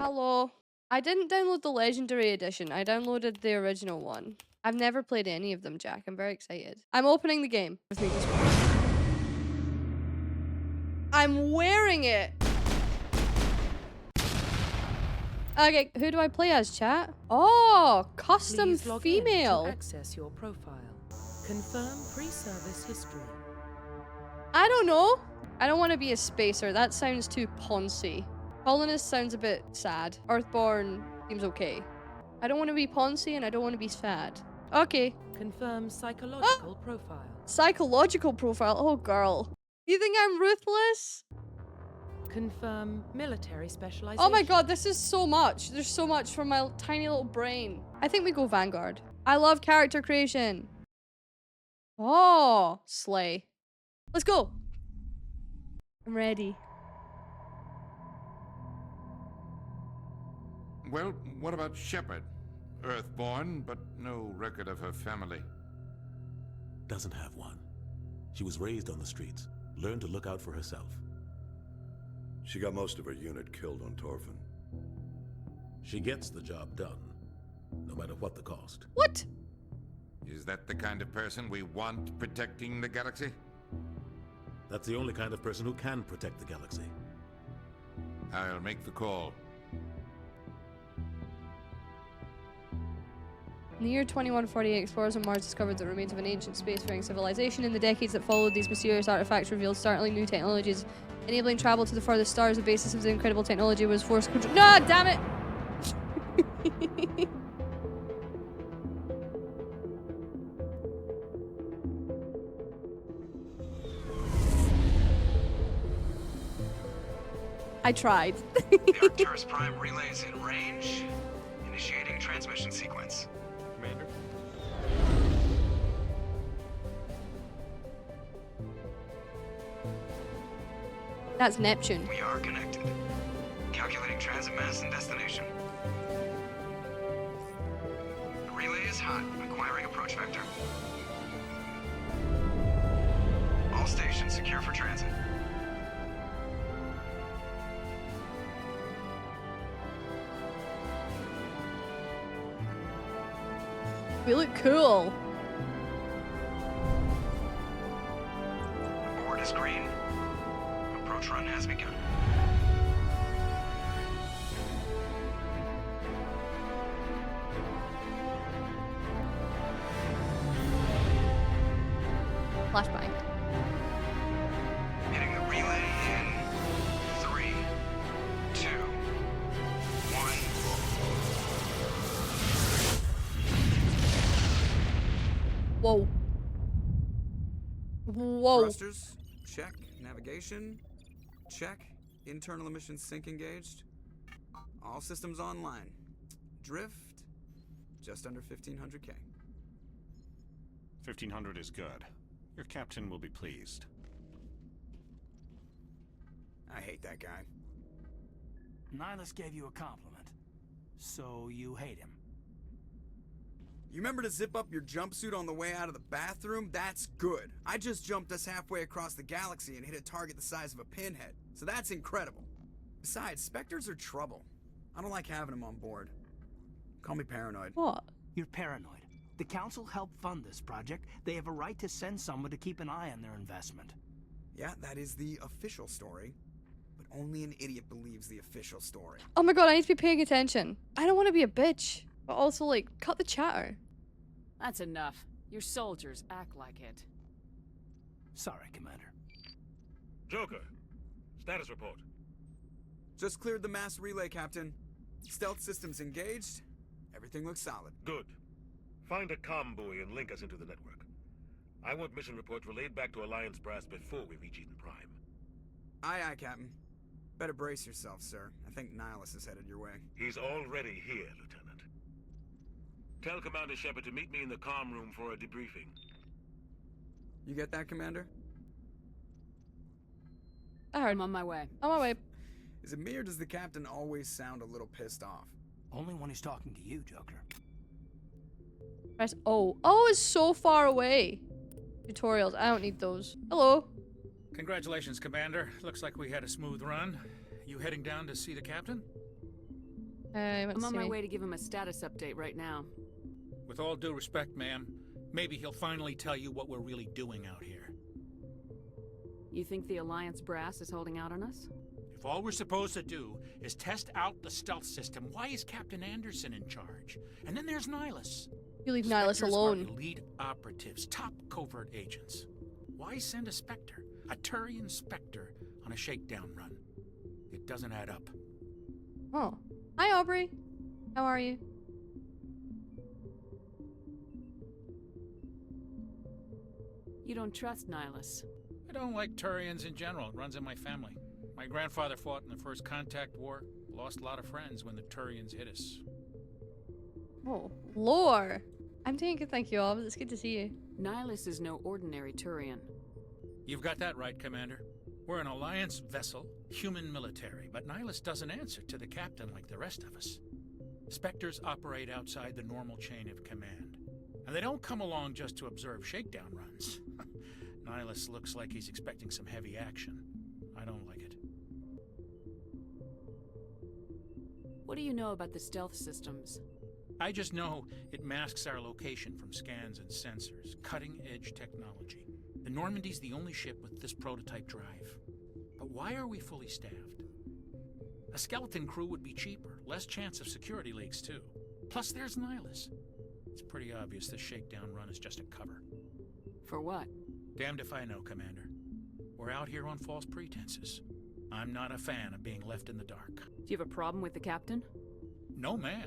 Hello. I didn't download the Legendary Edition. I downloaded the original one. I've never played any of them, Jack. I'm very excited. I'm opening the game. I'm wearing it. Okay, who do I play as, chat? Oh, custom Please log female. in to access your profile. Confirm pre-service history. I don't know. I don't want to be a spacer. That sounds too poncy. Colonist sounds a bit sad. Earthborn seems okay. I don't want to be poncy and I don't want to be sad. Okay. Confirm psychological profile. Psychological profile. Oh, girl. You think I'm ruthless? Confirm military specialization. Oh my god, this is so much. There's so much for my tiny little brain. I think we go Vanguard. I love character creation. Oh, slay. Let's go. I'm ready. Well, what about Shepard? Earthborn, but no record of her family. Doesn't have one. She was raised on the streets, learned to look out for herself. She got most of her unit killed on Torfin. She gets the job done, no matter what the cost. What? Is that the kind of person we want protecting the galaxy? That's the only kind of person who can protect the galaxy. I'll make the call. In the year 2148, explorers on Mars discovered the remains of an ancient spacefaring civilization. In the decades that followed, these mysterious artifacts revealed startling new technologies, enabling travel to the farthest stars. The basis of the incredible technology was force control. No, damn it! I tried. The Arcturus Prime relay is in range. Initiating transmission sequence. Commander? That's Neptune. We are connected. Calculating transit mass and destination. The relay is hot. Acquiring approach vector. All stations secure for transit. We look cool. Board is green. Approach run has begun. Flashbang. Hitting the relay in 3, 2, 1. Whoa. Whoa. Thrusters, check. Navigation, check. Internal emissions sync engaged. All systems online. Drift, just under 1500K. 1500 is good. Your captain will be pleased. I hate that guy. Nihilus gave you a compliment, so you hate him. You remember to zip up your jumpsuit on the way out of the bathroom? That's good. I just jumped us halfway across the galaxy and hit a target the size of a pinhead, so that's incredible. Besides, Spectres are trouble. I don't like having them on board. Call me paranoid. What? You're paranoid. The Council helped fund this project. They have a right to send someone to keep an eye on their investment. Yeah, that is the official story. But only an idiot believes the official story. Oh my god, I need to be paying attention. I don't want to be a bitch. But also, like, cut the chatter. That's enough. Your soldiers act like it. Sorry, Commander. Joker, status report. Just cleared the mass relay, Captain. Stealth systems engaged. Everything looks solid. Good. Find a comm buoy and link us into the network. I want mission reports relayed back to Alliance brass before we reach Eden Prime. Aye, aye, Captain. Better brace yourself, sir. I think Nihilus is headed your way. He's already here, Lieutenant. Tell Commander Shepard to meet me in the comm room for a debriefing. You get that, Commander? I heard. I'm on my way. On my way. Is it me or does the Captain always sound a little pissed off? Only when he's talking to you, Joker. Press O. Oh, it's so far away. Tutorials. I don't need those. Hello. Congratulations, Commander. Looks like we had a smooth run. You heading down to see the captain? I'm on my way to give him a status update right now. With all due respect, ma'am, maybe he'll finally tell you what we're really doing out here. You think the Alliance brass is holding out on us? If all we're supposed to do is test out the stealth system, why is Captain Anderson in charge? And then there's Nihilus. You leave Nihilus Spectres alone. are elite operatives, top covert agents. Why send a Spectre, a Turian Spectre, on a shakedown run? It doesn't add up. Oh. Hi, Aubrey. How are you? You don't trust Nihilus. I don't like Turians in general. It runs in my family. My grandfather fought in the First Contact War. Lost a lot of friends when the Turians hit us. Oh, lore. I'm doing good, thank you all. It's good to see you. Nihilus is no ordinary Turian. You've got that right, Commander. We're an Alliance vessel, human military, but Nihilus doesn't answer to the captain like the rest of us. Spectres operate outside the normal chain of command. And they don't come along just to observe shakedown runs. Nihilus looks like he's expecting some heavy action. I don't like it. What do you know about the stealth systems? I just know it masks our location from scans and sensors. Cutting-edge technology. The Normandy's the only ship with this prototype drive. But why are we fully staffed? A skeleton crew would be cheaper, less chance of security leaks too. Plus there's Nihilus. It's pretty obvious this shakedown run is just a cover. For what? Damned if I know, Commander. We're out here on false pretenses. I'm not a fan of being left in the dark. Do you have a problem with the captain? No, man.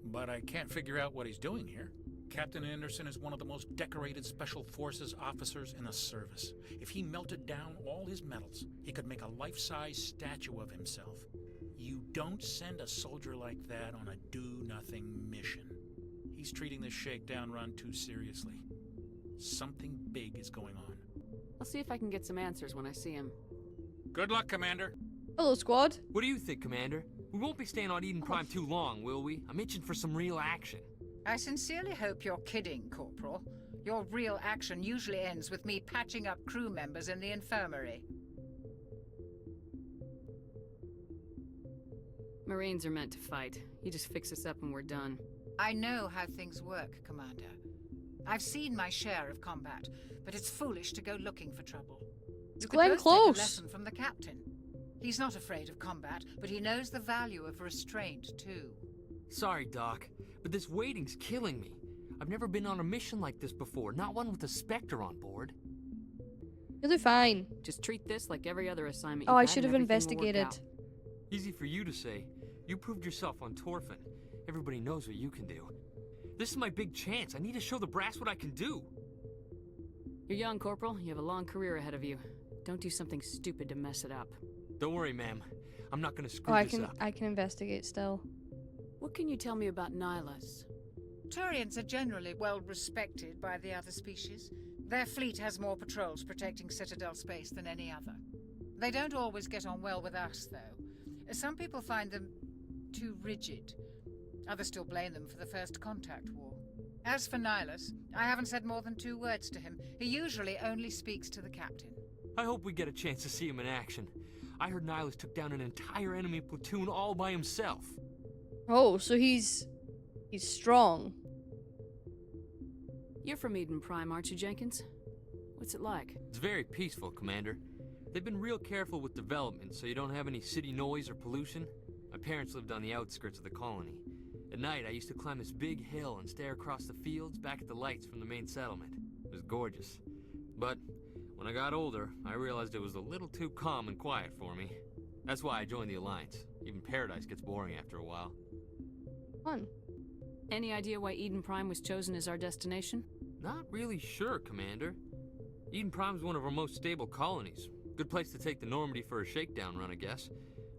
But I can't figure out what he's doing here. Captain Anderson is one of the most decorated Special Forces officers in the service. If he melted down all his medals, he could make a life-size statue of himself. You don't send a soldier like that on a do-nothing mission. He's treating this shakedown run too seriously. Something big is going on. I'll see if I can get some answers when I see him. Good luck, Commander. Hello, squad. What do you think, Commander? We won't be staying on Eden Prime too long, will we? I'm itching for some real action. I sincerely hope you're kidding, Corporal. Your real action usually ends with me patching up crew members in the infirmary. Marines are meant to fight. You just fix us up and we're done. I know how things work, Commander. I've seen my share of combat, but it's foolish to go looking for trouble. It's You could Glenn both Close. take a lesson from the captain. He's not afraid of combat, but he knows the value of restraint, too. Sorry, Doc, but this waiting's killing me. I've never been on a mission like this before, not one with a Spectre on board. You'll do fine. Just treat this like every other assignment Oh, you've I had should and have everything will work investigated. out. Easy for you to say. You proved yourself on Torfin. Everybody knows what you can do. This is my big chance. I need to show the brass what I can do. You're young, Corporal. You have a long career ahead of you. Don't do something stupid to mess it up. Don't worry, ma'am. I'm not gonna screw Oh, this up. I can investigate still. What can you tell me about Nihilus? Turians are generally well respected by the other species. Their fleet has more patrols protecting Citadel space than any other. They don't always get on well with us, though. Some people find them too rigid. Others still blame them for the First Contact War. As for Nihilus, I haven't said more than 2 words to him. He usually only speaks to the captain. I hope we get a chance to see him in action. I heard Nihilus took down an entire enemy platoon all by himself. Oh, so he's strong. You're from Eden Prime, aren't you, Jenkins? What's it like? It's very peaceful, Commander. They've been real careful with development, so you don't have any city noise or pollution. My parents lived on the outskirts of the colony. At night, I used to climb this big hill and stare across the fields back at the lights from the main settlement. It was gorgeous. But when I got older, I realized it was a little too calm and quiet for me. That's why I joined the Alliance. Even Paradise gets boring after a while. Fun. Any idea why Eden Prime was chosen as our destination? Not really sure, Commander. Eden Prime's one of our most stable colonies. Good place to take the Normandy for a shakedown run, I guess.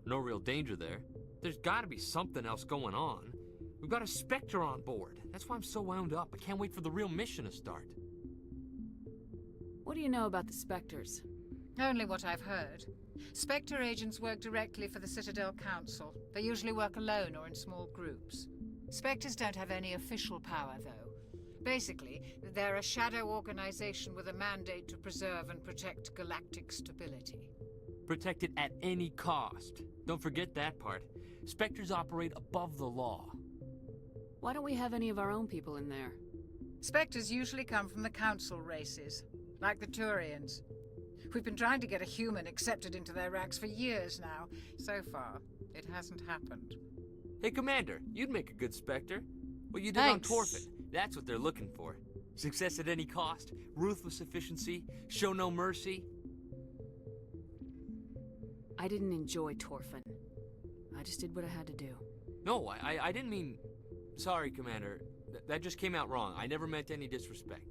No real danger there. There's gotta be something else going on. We've got a Spectre on board. That's why I'm so wound up. I can't wait for the real mission to start. What do you know about the Spectres? Only what I've heard. Spectre agents work directly for the Citadel Council. They usually work alone or in small groups. Spectres don't have any official power, though. Basically, they're a shadow organization with a mandate to preserve and protect galactic stability. Protect it at any cost. Don't forget that part. Spectres operate above the law. Why don't we have any of our own people in there? Spectres usually come from the council races, like the Turians. We've been trying to get a human accepted into their ranks for years now. So far, it hasn't happened. Hey, Commander, you'd make a good Spectre. What you did on Thanks. Torfin, that's what they're looking for. Success at any cost, ruthless efficiency, show no mercy. I didn't enjoy Torfin. I just did what I had to do. No, I didn't mean... Sorry, Commander. That just came out wrong. I never meant any disrespect.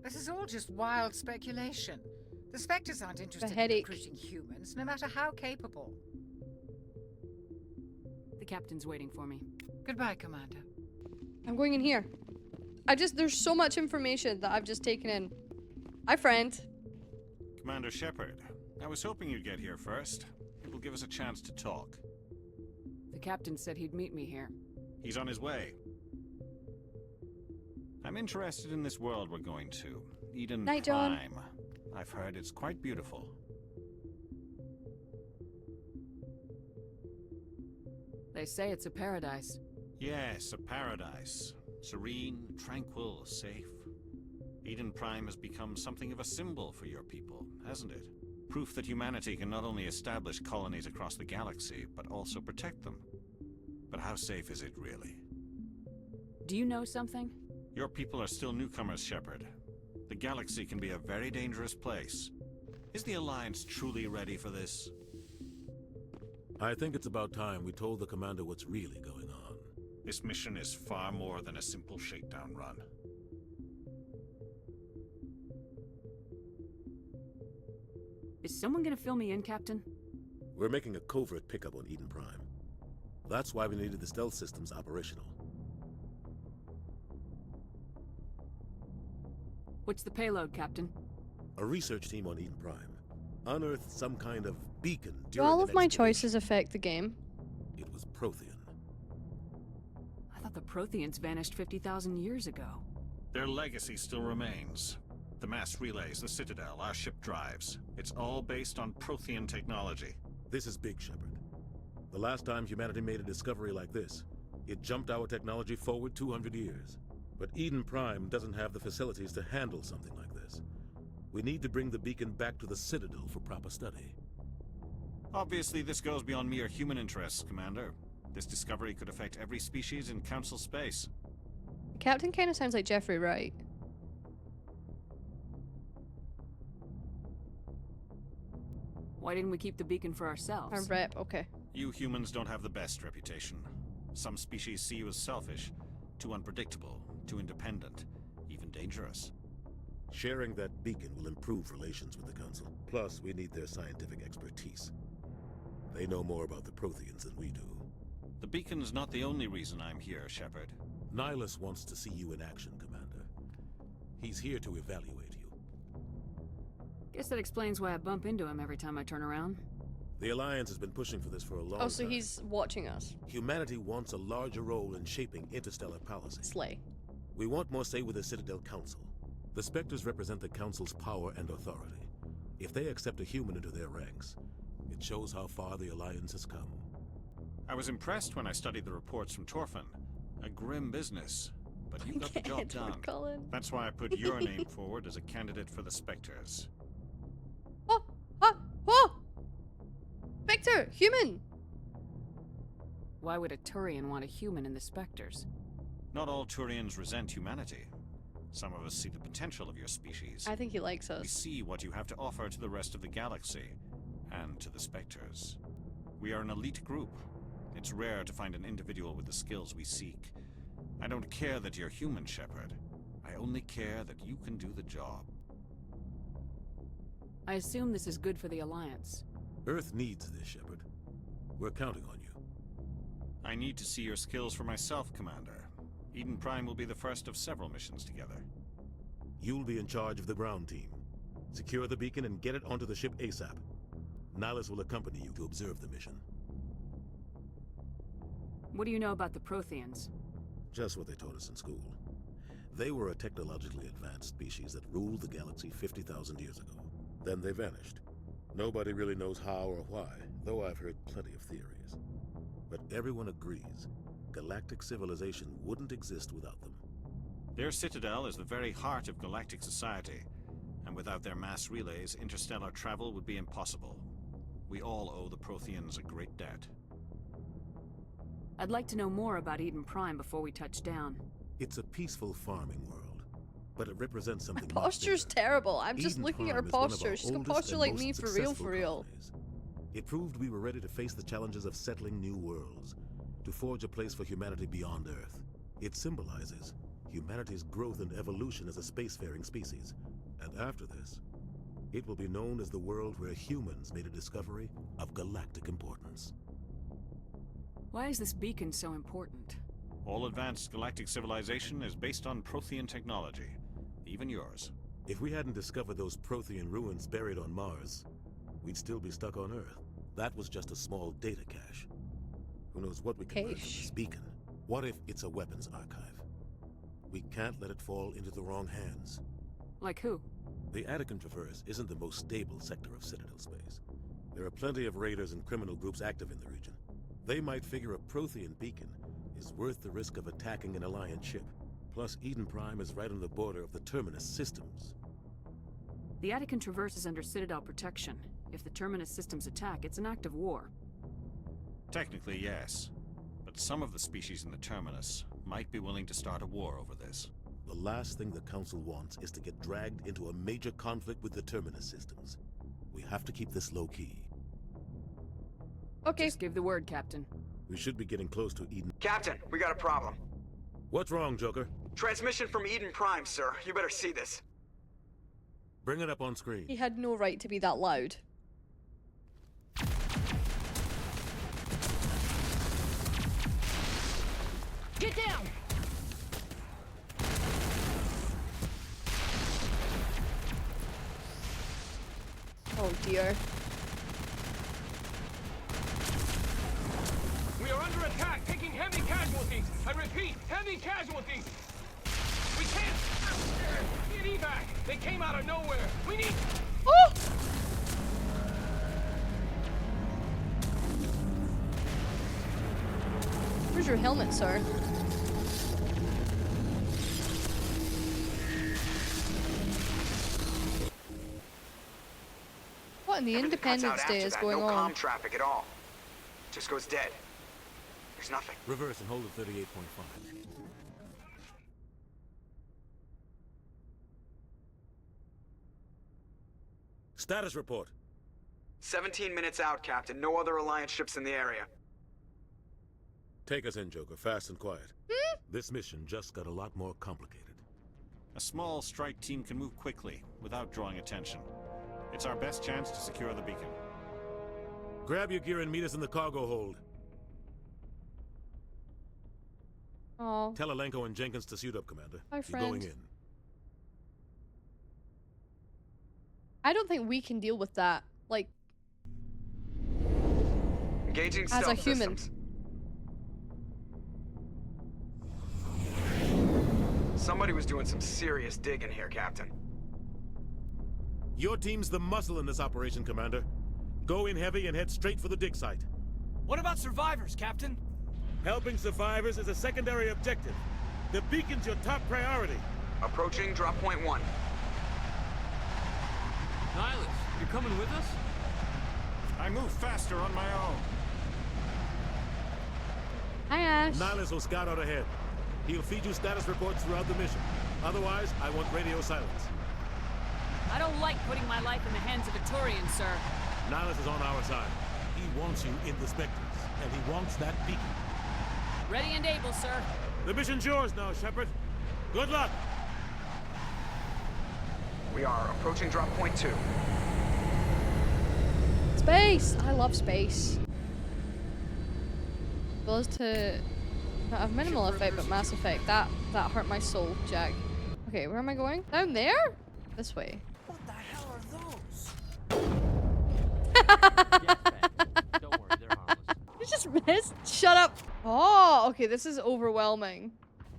This is all just wild speculation. The Spectres aren't interested in headache. recruiting humans, no matter how capable. The captain's waiting for me. Goodbye, Commander. I'm going in here. There's so much information that I've just taken in. Hi, friend. Commander Shepard, I was hoping you'd get here first. It will give us a chance to talk. The captain said he'd meet me here. He's on his way. I'm interested in this world we're going to. Eden Night, John. Prime. I've heard it's quite beautiful. They say it's a paradise. Yes, a paradise. Serene, tranquil, safe. Eden Prime has become something of a symbol for your people, hasn't it? Proof that humanity can not only establish colonies across the galaxy, but also protect them. But how safe is it really? Do you know something? Your people are still newcomers, Shepard. The galaxy can be a very dangerous place. Is the Alliance truly ready for this? I think it's about time we told the commander what's really going on. This mission is far more than a simple shakedown run. Is someone gonna fill me in, Captain? We're making a covert pickup on Eden Prime. That's why we needed the stealth systems operational. What's the payload, Captain? A research team on Eden Prime unearthed some kind of beacon Do during all an of my expedition. choices affect the game? It was Prothean. I thought the Protheans vanished 50,000 years ago. Their legacy still remains. The mass relays, the Citadel, our ship drives. It's all based on Prothean technology. This is big, Shepard. The last time humanity made a discovery like this, it jumped our technology forward 200 years. But Eden Prime doesn't have the facilities to handle something like this. We need to bring the beacon back to the Citadel for proper study. Obviously, this goes beyond mere human interests, Commander. This discovery could affect every species in Council space. The captain kind of sounds like Jeffrey Wright. Why didn't we keep the beacon for ourselves? Our rep, okay. You humans don't have the best reputation. Some species see you as selfish, too unpredictable, too independent, even dangerous. Sharing that beacon will improve relations with the Council. Plus, we need their scientific expertise. They know more about the Protheans than we do. The beacon's not the only reason I'm here, Shepard. Nihilus wants to see you in action, Commander. He's here to evaluate you. Guess that explains why I bump into him every time I turn around. The Alliance has been pushing for this for a long time. Oh, so he's watching us. Humanity wants a larger role in shaping interstellar policy. Slay. We want more say with the Citadel Council. The Spectres represent the Council's power and authority. If they accept a human into their ranks, it shows how far the Alliance has come. I was impressed when I studied the reports from Torfin. A grim business, but you got the job done. Cullen. That's why I put your name forward as a candidate for the Spectres. Oh! Oh! Oh! Spectre! Human! Why would a Turian want a human in the Spectres? Not all Turians resent humanity. Some of us see the potential of your species. I think he likes We us. see what you have to offer to the rest of the galaxy, and to the Spectres. We are an elite group. It's rare to find an individual with the skills we seek. I don't care that you're human, Shepard. I only care that you can do the job. I assume this is good for the Alliance. Earth needs this, Shepard. We're counting on you. I need to see your skills for myself, Commander. Eden Prime will be the first of several missions together. You'll be in charge of the ground team. Secure the beacon and get it onto the ship ASAP. Nihilus will accompany you to observe the mission. What do you know about the Protheans? Just what they taught us in school. They were a technologically advanced species that ruled the galaxy 50,000 years ago. Then they vanished. Nobody really knows how or why, though I've heard plenty of theories. But everyone agrees galactic civilization wouldn't exist without them. Their citadel is the very heart of galactic society, and without their mass relays, interstellar travel would be impossible. We all owe the Protheans a great debt. I'd like to know more about Eden Prime before we touch down. It's a peaceful farming world, but it represents something My posture's much bigger. terrible. I'm just Eden looking at her Prime is one of posture. our She's got oldest posture and like most me for real, successful for real. colonies. It proved we were ready to face the challenges of settling new worlds, to forge a place for humanity beyond Earth. It symbolizes humanity's growth and evolution as a spacefaring species. And after this, it will be known as the world where humans made a discovery of galactic importance. Why is this beacon so important? All advanced galactic civilization is based on Prothean technology, even yours. If we hadn't discovered those Prothean ruins buried on Mars, we'd still be stuck on Earth. That was just a small data cache. Who knows what we can learn from this beacon? What if it's a weapons archive? We can't let it fall into the wrong hands. Like who? The Attican Traverse isn't the most stable sector of Citadel space. There are plenty of raiders and criminal groups active in the region. They might figure a Prothean beacon is worth the risk of attacking an Alliance ship. Plus, Eden Prime is right on the border of the Terminus systems. The Attican Traverse is under Citadel protection. If the Terminus systems attack, it's an act of war. Technically, yes. But some of the species in the Terminus might be willing to start a war over this. The last thing the Council wants is to get dragged into a major conflict with the Terminus systems. We have to keep this low-key. Okay. Just give the word, Captain. We should be getting close to Eden. Captain, we got a problem. What's wrong, Joker? Transmission from Eden Prime, sir. You better see this. Bring it up on screen. He had no right to be that loud. Get down! Oh dear. We are under attack, taking heavy casualties. I repeat, heavy casualties. We can't get evac. They came out of nowhere. We need. Oh! Where's your helmet, sir? What in the Independence Day is going no on? comm traffic at all. Just goes dead. There's nothing. Reverse and hold at 38.5. Status report. 17 minutes out, Captain. No other Alliance ships in the area. Take us in, Joker, fast and quiet. This mission just got a lot more complicated. A small strike team can move quickly, without drawing attention. It's our best chance to secure the beacon. Grab your gear and meet us in the cargo hold. Oh. Tell Alenko and Jenkins to suit up, Commander. Hi, You're going friend. in. I don't think we can deal with that. Like, Engaging as a stealth human. systems. Somebody was doing some serious digging here, Captain. Your team's the muscle in this operation, Commander. Go in heavy and head straight for the dig site. What about survivors, Captain? Helping survivors is a secondary objective. The beacon's your top priority. Approaching drop point 1. Nihilus, you're coming with us? I move faster on my own. Hi, Ash. Nihilus will scout out ahead. He'll feed you status reports throughout the mission. Otherwise, I want radio silence. I don't like putting my life in the hands of a Turian, sir. Nihilus is on our side. He wants you in the Spectres, and he wants that beacon. Ready and able, sir. The mission's yours now, Shepard. Good luck! We are approaching drop point 2. Space! I love space. Goes to not have minimal effect, but mass effect. That hurt my soul, Jack. Okay, where am I going? Down there? This way. What the hell are those? Don't worry, they're harmless. You just missed? Shut up. Oh, okay, this is overwhelming.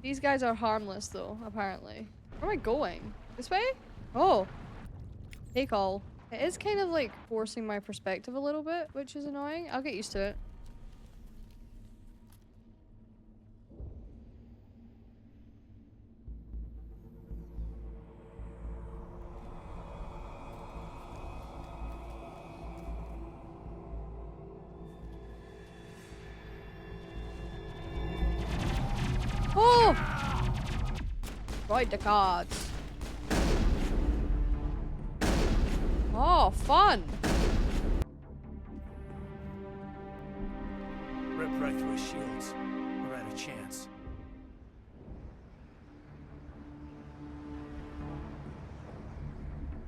These guys are harmless, though, apparently. Where am I going? This way? Oh. Take all. It is kind of like forcing my perspective a little bit, which is annoying. I'll get used to it. Oh! Right, the cards. Oh, fun! Rip right through his shields. We're at a chance.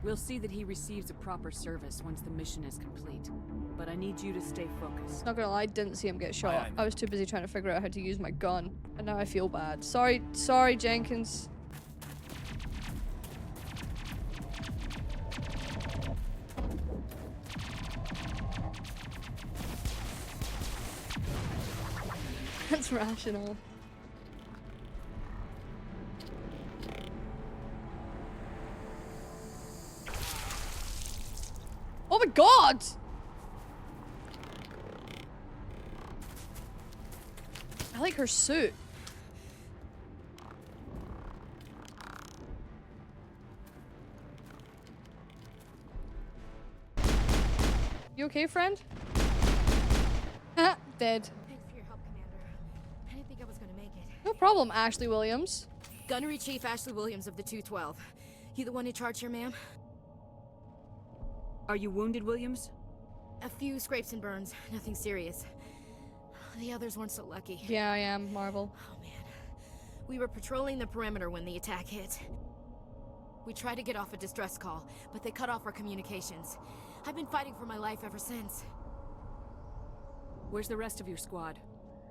We'll see that he receives a proper service once the mission is complete. But I need you to stay focused. Not gonna lie, I didn't see him get shot. I was too busy trying to figure out how to use my gun. And now I feel bad. Sorry, Jenkins. That's rational. Oh my god! I like her suit. You okay, friend? Dead. Thanks for your help, Commander. I didn't think I was gonna make it. No problem, Ashley Williams. Gunnery Chief Ashley Williams of the 212. You the one in charge here, ma'am? Are you wounded, Williams? A few scrapes and burns. Nothing serious. The others weren't so lucky. Yeah, I am, Marvel. Oh, man. We were patrolling the perimeter when the attack hit. We tried to get off a distress call, but they cut off our communications. I've been fighting for my life ever since. Where's the rest of your squad?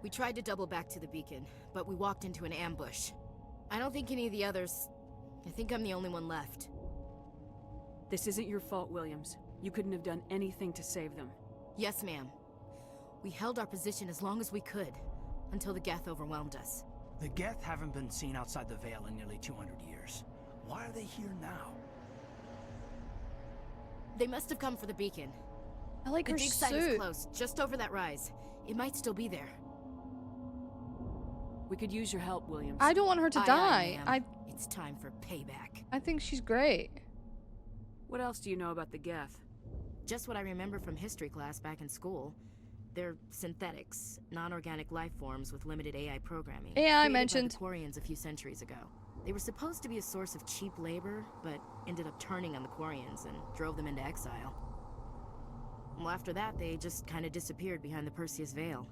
We tried to double back to the beacon, but we walked into an ambush. I don't think any of the others... I think I'm the only one left. This isn't your fault, Williams. You couldn't have done anything to save them. Yes, ma'am. We held our position as long as we could, until the Geth overwhelmed us. The Geth haven't been seen outside the Veil in nearly 200 years. Why are they here now? They must have come for the beacon. I like her suit. The dig site is suit. close, just over that rise. It might still be there. We could use your help, Williams. I don't want her to die. Ma'am. It's time for payback. I think she's great. What else do you know about the Geth? Just what I remember from history class back in school. They're synthetics, non-organic life forms with limited AI programming. Yeah, I created mentioned. by the Quarians a few centuries ago. They were supposed to be a source of cheap labor, but ended up turning on the Quarians and drove them into exile. Well, after that, they just kind of disappeared behind the Perseus Veil.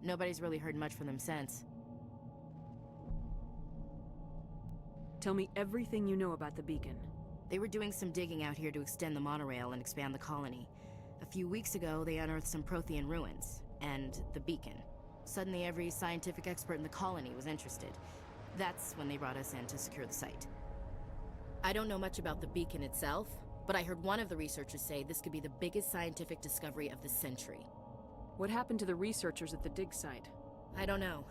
Nobody's really heard much from them since. Tell me everything you know about the beacon. They were doing some digging out here to extend the monorail and expand the colony. A few weeks ago, they unearthed some Prothean ruins, and the beacon. Suddenly, every scientific expert in the colony was interested. That's when they brought us in to secure the site. I don't know much about the beacon itself, but I heard one of the researchers say this could be the biggest scientific discovery of the century. What happened to the researchers at the dig site? I don't know.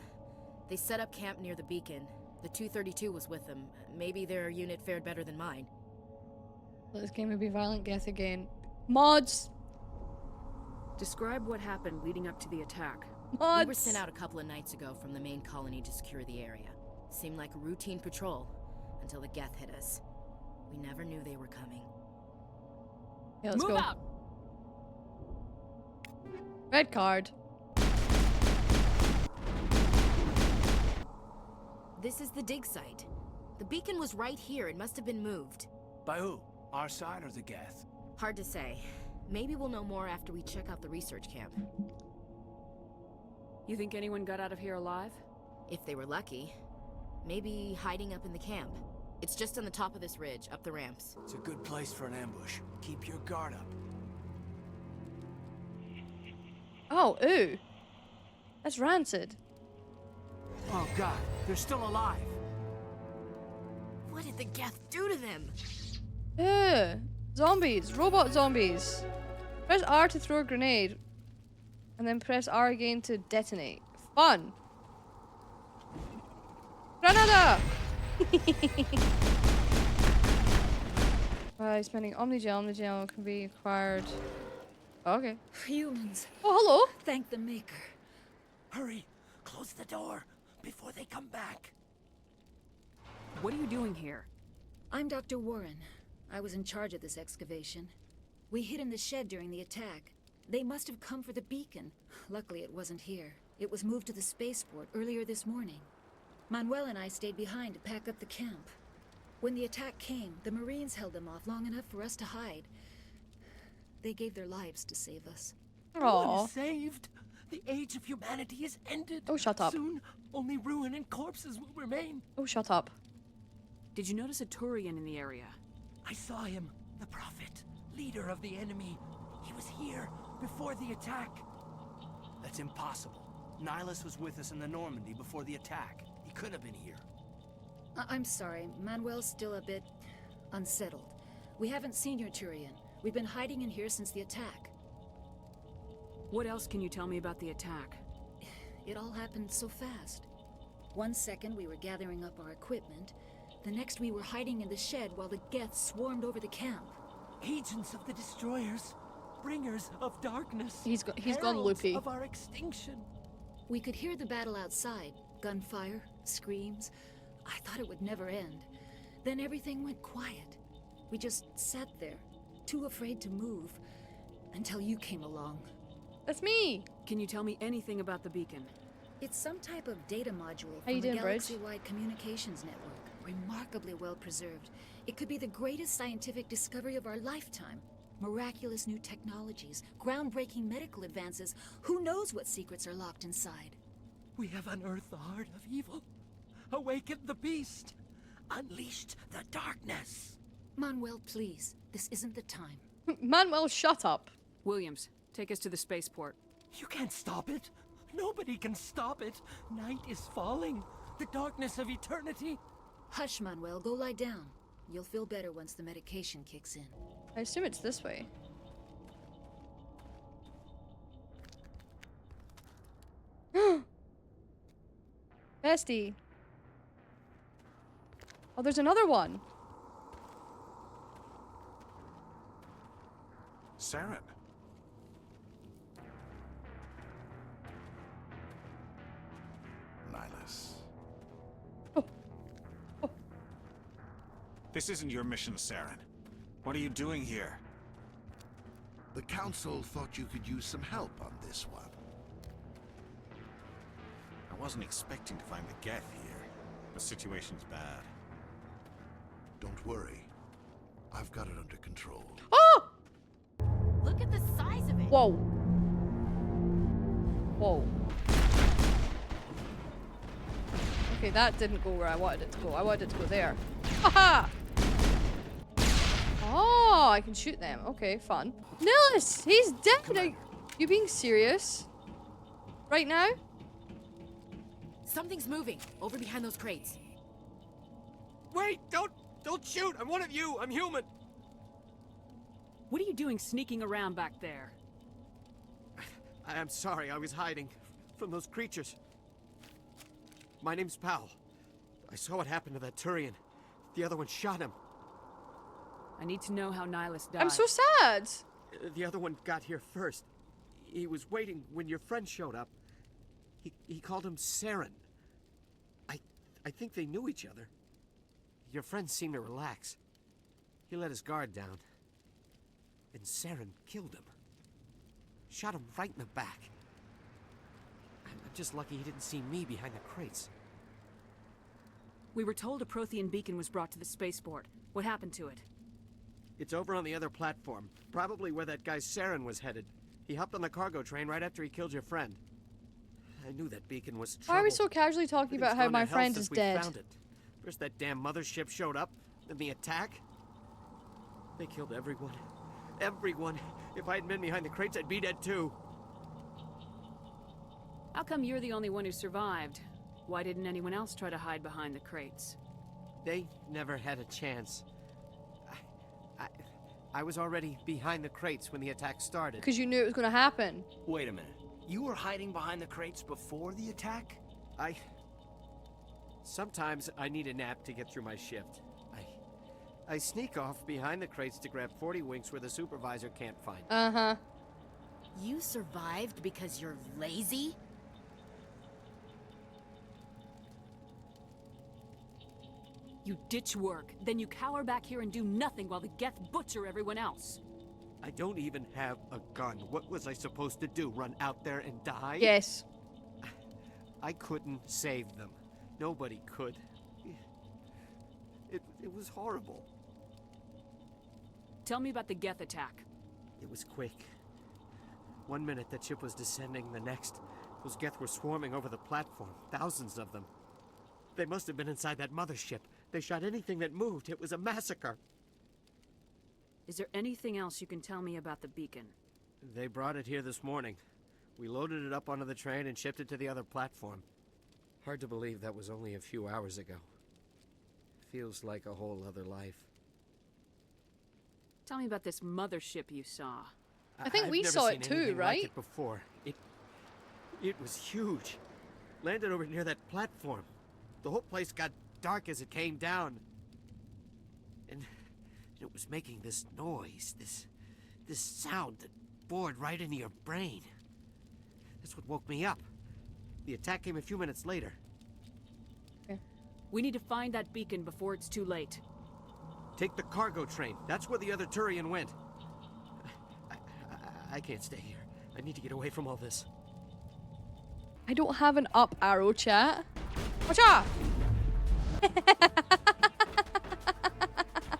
They set up camp near the beacon. The 232 was with them. Maybe their unit fared better than mine. This game would be violent Geth again. Mods! Describe what happened leading up to the attack. Mods! We were sent out a couple of nights ago from the main colony to secure the area. Seemed like a routine patrol, until the Geth hit us. We never knew they were coming. Yeah, let's Move go. out! Red card. This is the dig site. The beacon was right here. It must have been moved. By who? Our side or the Geth? Hard to say. Maybe we'll know more after we check out the research camp. You think anyone got out of here alive? If they were lucky. Maybe hiding up in the camp. It's just on the top of this ridge, up the ramps. It's a good place for an ambush. Keep your guard up. Oh, ooh. That's rancid. Oh god, they're still alive. What did the Geth do to them? Ew. Zombies. Robot zombies. Press R to throw a grenade. And then press R again to detonate. Fun. Granada! By spending Omnigel can be acquired. Okay. Humans. Oh, hello. Thank the Maker. Hurry! Close the door before they come back. What are you doing here? I'm Dr. Warren. I was in charge of this excavation. We hid in the shed during the attack. They must have come for the beacon. Luckily, it wasn't here. It was moved to the spaceport earlier this morning. Manuel and I stayed behind to pack up the camp. When the attack came, the Marines held them off long enough for us to hide. They gave their lives to save us. No one is saved. The age of humanity is ended. Oh, shut up. Soon, only ruin and corpses will remain. Oh, shut up. Did you notice a Turian in the area? I saw him, the Prophet, leader of the enemy. He was here before the attack. That's impossible. Nihilus was with us in the Normandy before the attack. He couldn't have been here. I'm sorry, Manuel's still a bit unsettled. We haven't seen your Turian. We've been hiding in here since the attack. What else can you tell me about the attack? It all happened so fast. 1 second we were gathering up our equipment. The next we were hiding in the shed while the Geth swarmed over the camp. Agents of the destroyers, bringers of darkness. He's gone heralds loopy. of our extinction. We could hear the battle outside. Gunfire, screams. I thought it would never end. Then everything went quiet. We just sat there, too afraid to move, until you came along. That's me! Can you tell me anything about the beacon? It's some type of data module How you from a doing, Bridge? galaxy-wide communications network. Remarkably well preserved. It could be the greatest scientific discovery of our lifetime. Miraculous new technologies, groundbreaking medical advances. Who knows what secrets are locked inside? We have unearthed the heart of evil, awakened the beast, unleashed the darkness. Manuel, please. This isn't the time. Manuel, shut up. Williams, take us to the spaceport. You can't stop it. Nobody can stop it. Night is falling. The darkness of eternity. Hush, Manuel. Go lie down. You'll feel better once the medication kicks in. I assume it's this way. Bestie. Oh, there's another one. Saren. Nihilus. This isn't your mission, Saren. What are you doing here? The Council thought you could use some help on this one. I wasn't expecting to find the Geth here. The situation's bad. Don't worry. I've got it under control. Oh! Look at the size of it. Whoa. Whoa. Okay, that didn't go where I wanted it to go. I wanted it to go there. Haha! Oh, I can shoot them. Okay, fun. Nihilus! He's dead! Are you being serious? Right now? Something's moving over behind those crates. Wait! Don't shoot! I'm one of you! I'm human! What are you doing sneaking around back there? I'm sorry, I was hiding from those creatures. My name's Powell. I saw what happened to that Turian. The other one shot him. I need to know how Nihilus died. I'm so sad. The other one got here first. He was waiting when your friend showed up. He called him Saren. I think they knew each other. Your friend seemed to relax. He let his guard down. And Saren killed him. Shot him right in the back. I'm just lucky he didn't see me behind the crates. We were told a Prothean beacon was brought to the spaceport. What happened to it? It's over on the other platform. Probably where that guy Saren was headed. He hopped on the cargo train right after he killed your friend. I knew that beacon was trouble. Why are we so casually talking about how my friend is dead? Found it. First that damn mothership showed up, then the attack. They killed everyone. Everyone. If I hadn't been behind the crates, I'd be dead too. How come you're the only one who survived? Why didn't anyone else try to hide behind the crates? They never had a chance. I was already behind the crates when the attack started. Because you knew it was going to happen. Wait a minute. You were hiding behind the crates before the attack? Sometimes I need a nap to get through my shift. I sneak off behind the crates to grab 40 winks where the supervisor can't find. Uh-huh. You survived because you're lazy? You ditch work, then you cower back here and do nothing while the Geth butcher everyone else. I don't even have a gun. What was I supposed to do? Run out there and die? Yes. I couldn't save them. Nobody could. It was horrible. Tell me about the Geth attack. It was quick. 1 minute that ship was descending, the next, those Geth were swarming over the platform. Thousands of them. They must have been inside that mothership. They shot anything that moved. It was a massacre. Is there anything else you can tell me about the beacon? They brought it here this morning. We loaded it up onto the train and shipped it to the other platform. Hard to believe that was only a few hours ago. Feels like a whole other life. Tell me about this mothership you saw. I think I've we never saw seen it too, anything right? like it before. It was huge. Landed over near that platform. The whole place got dark as it came down. And it was making this noise, this sound that bored right into your brain. That's what woke me up. The attack came a few minutes later. Okay. We need to find that beacon before it's too late. Take the cargo train. That's where the other Turian went. I can't stay here. I need to get away from all this. I don't have an up arrow, chat. Watch out!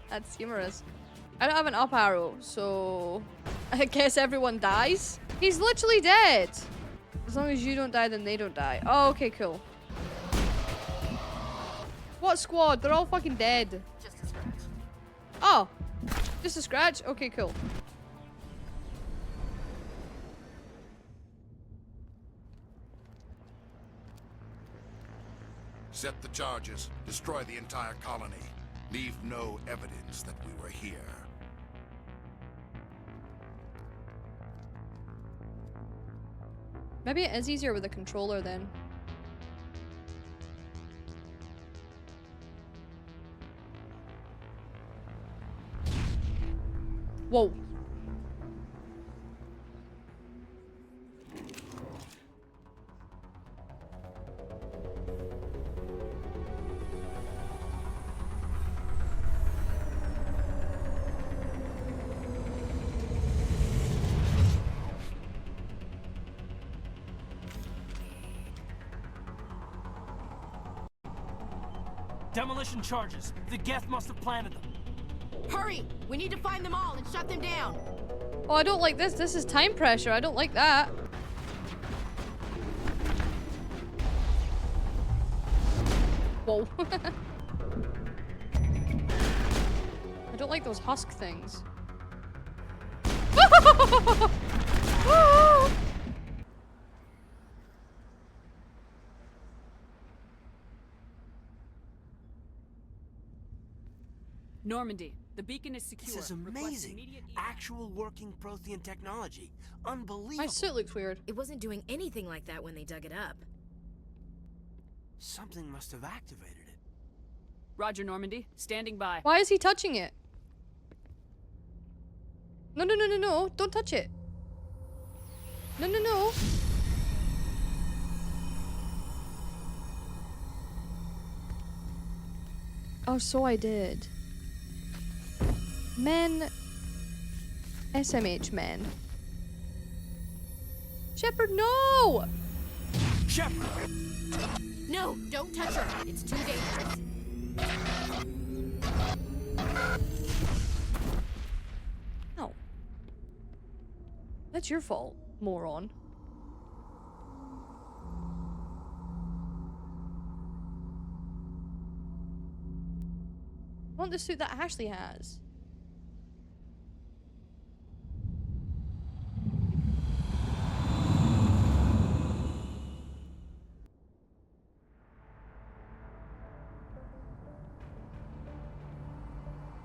That's humorous. I don't have an up arrow, so I guess everyone dies. He's literally dead. As long as you don't die, then they don't die. Oh, okay, cool. What squad? They're all fucking dead. Just a scratch. Oh, just a scratch? Okay, cool. Set the charges. Destroy the entire colony. Leave no evidence that we were here. Maybe it is easier with a controller then. Whoa. Demolition charges. The Geth must have planted them. Hurry! We need to find them all and shut them down. Oh, I don't like this. This is time pressure. I don't like that. Whoa. I don't like those husk things. Normandy, the beacon is secure. This is Request amazing. immediate Actual working Prothean technology. Unbelievable. My suit looks weird. It wasn't doing anything like that when they dug it up. Something must have activated it. Roger, Normandy. Standing by. Why is he touching it? No, no, no, no, no. Don't touch it. No, no, no. Oh, so I did. Men. SMH men. Shepard, no! Shepard! No, don't touch her. It's too dangerous. No. That's your fault, moron. I want the suit that Ashley has.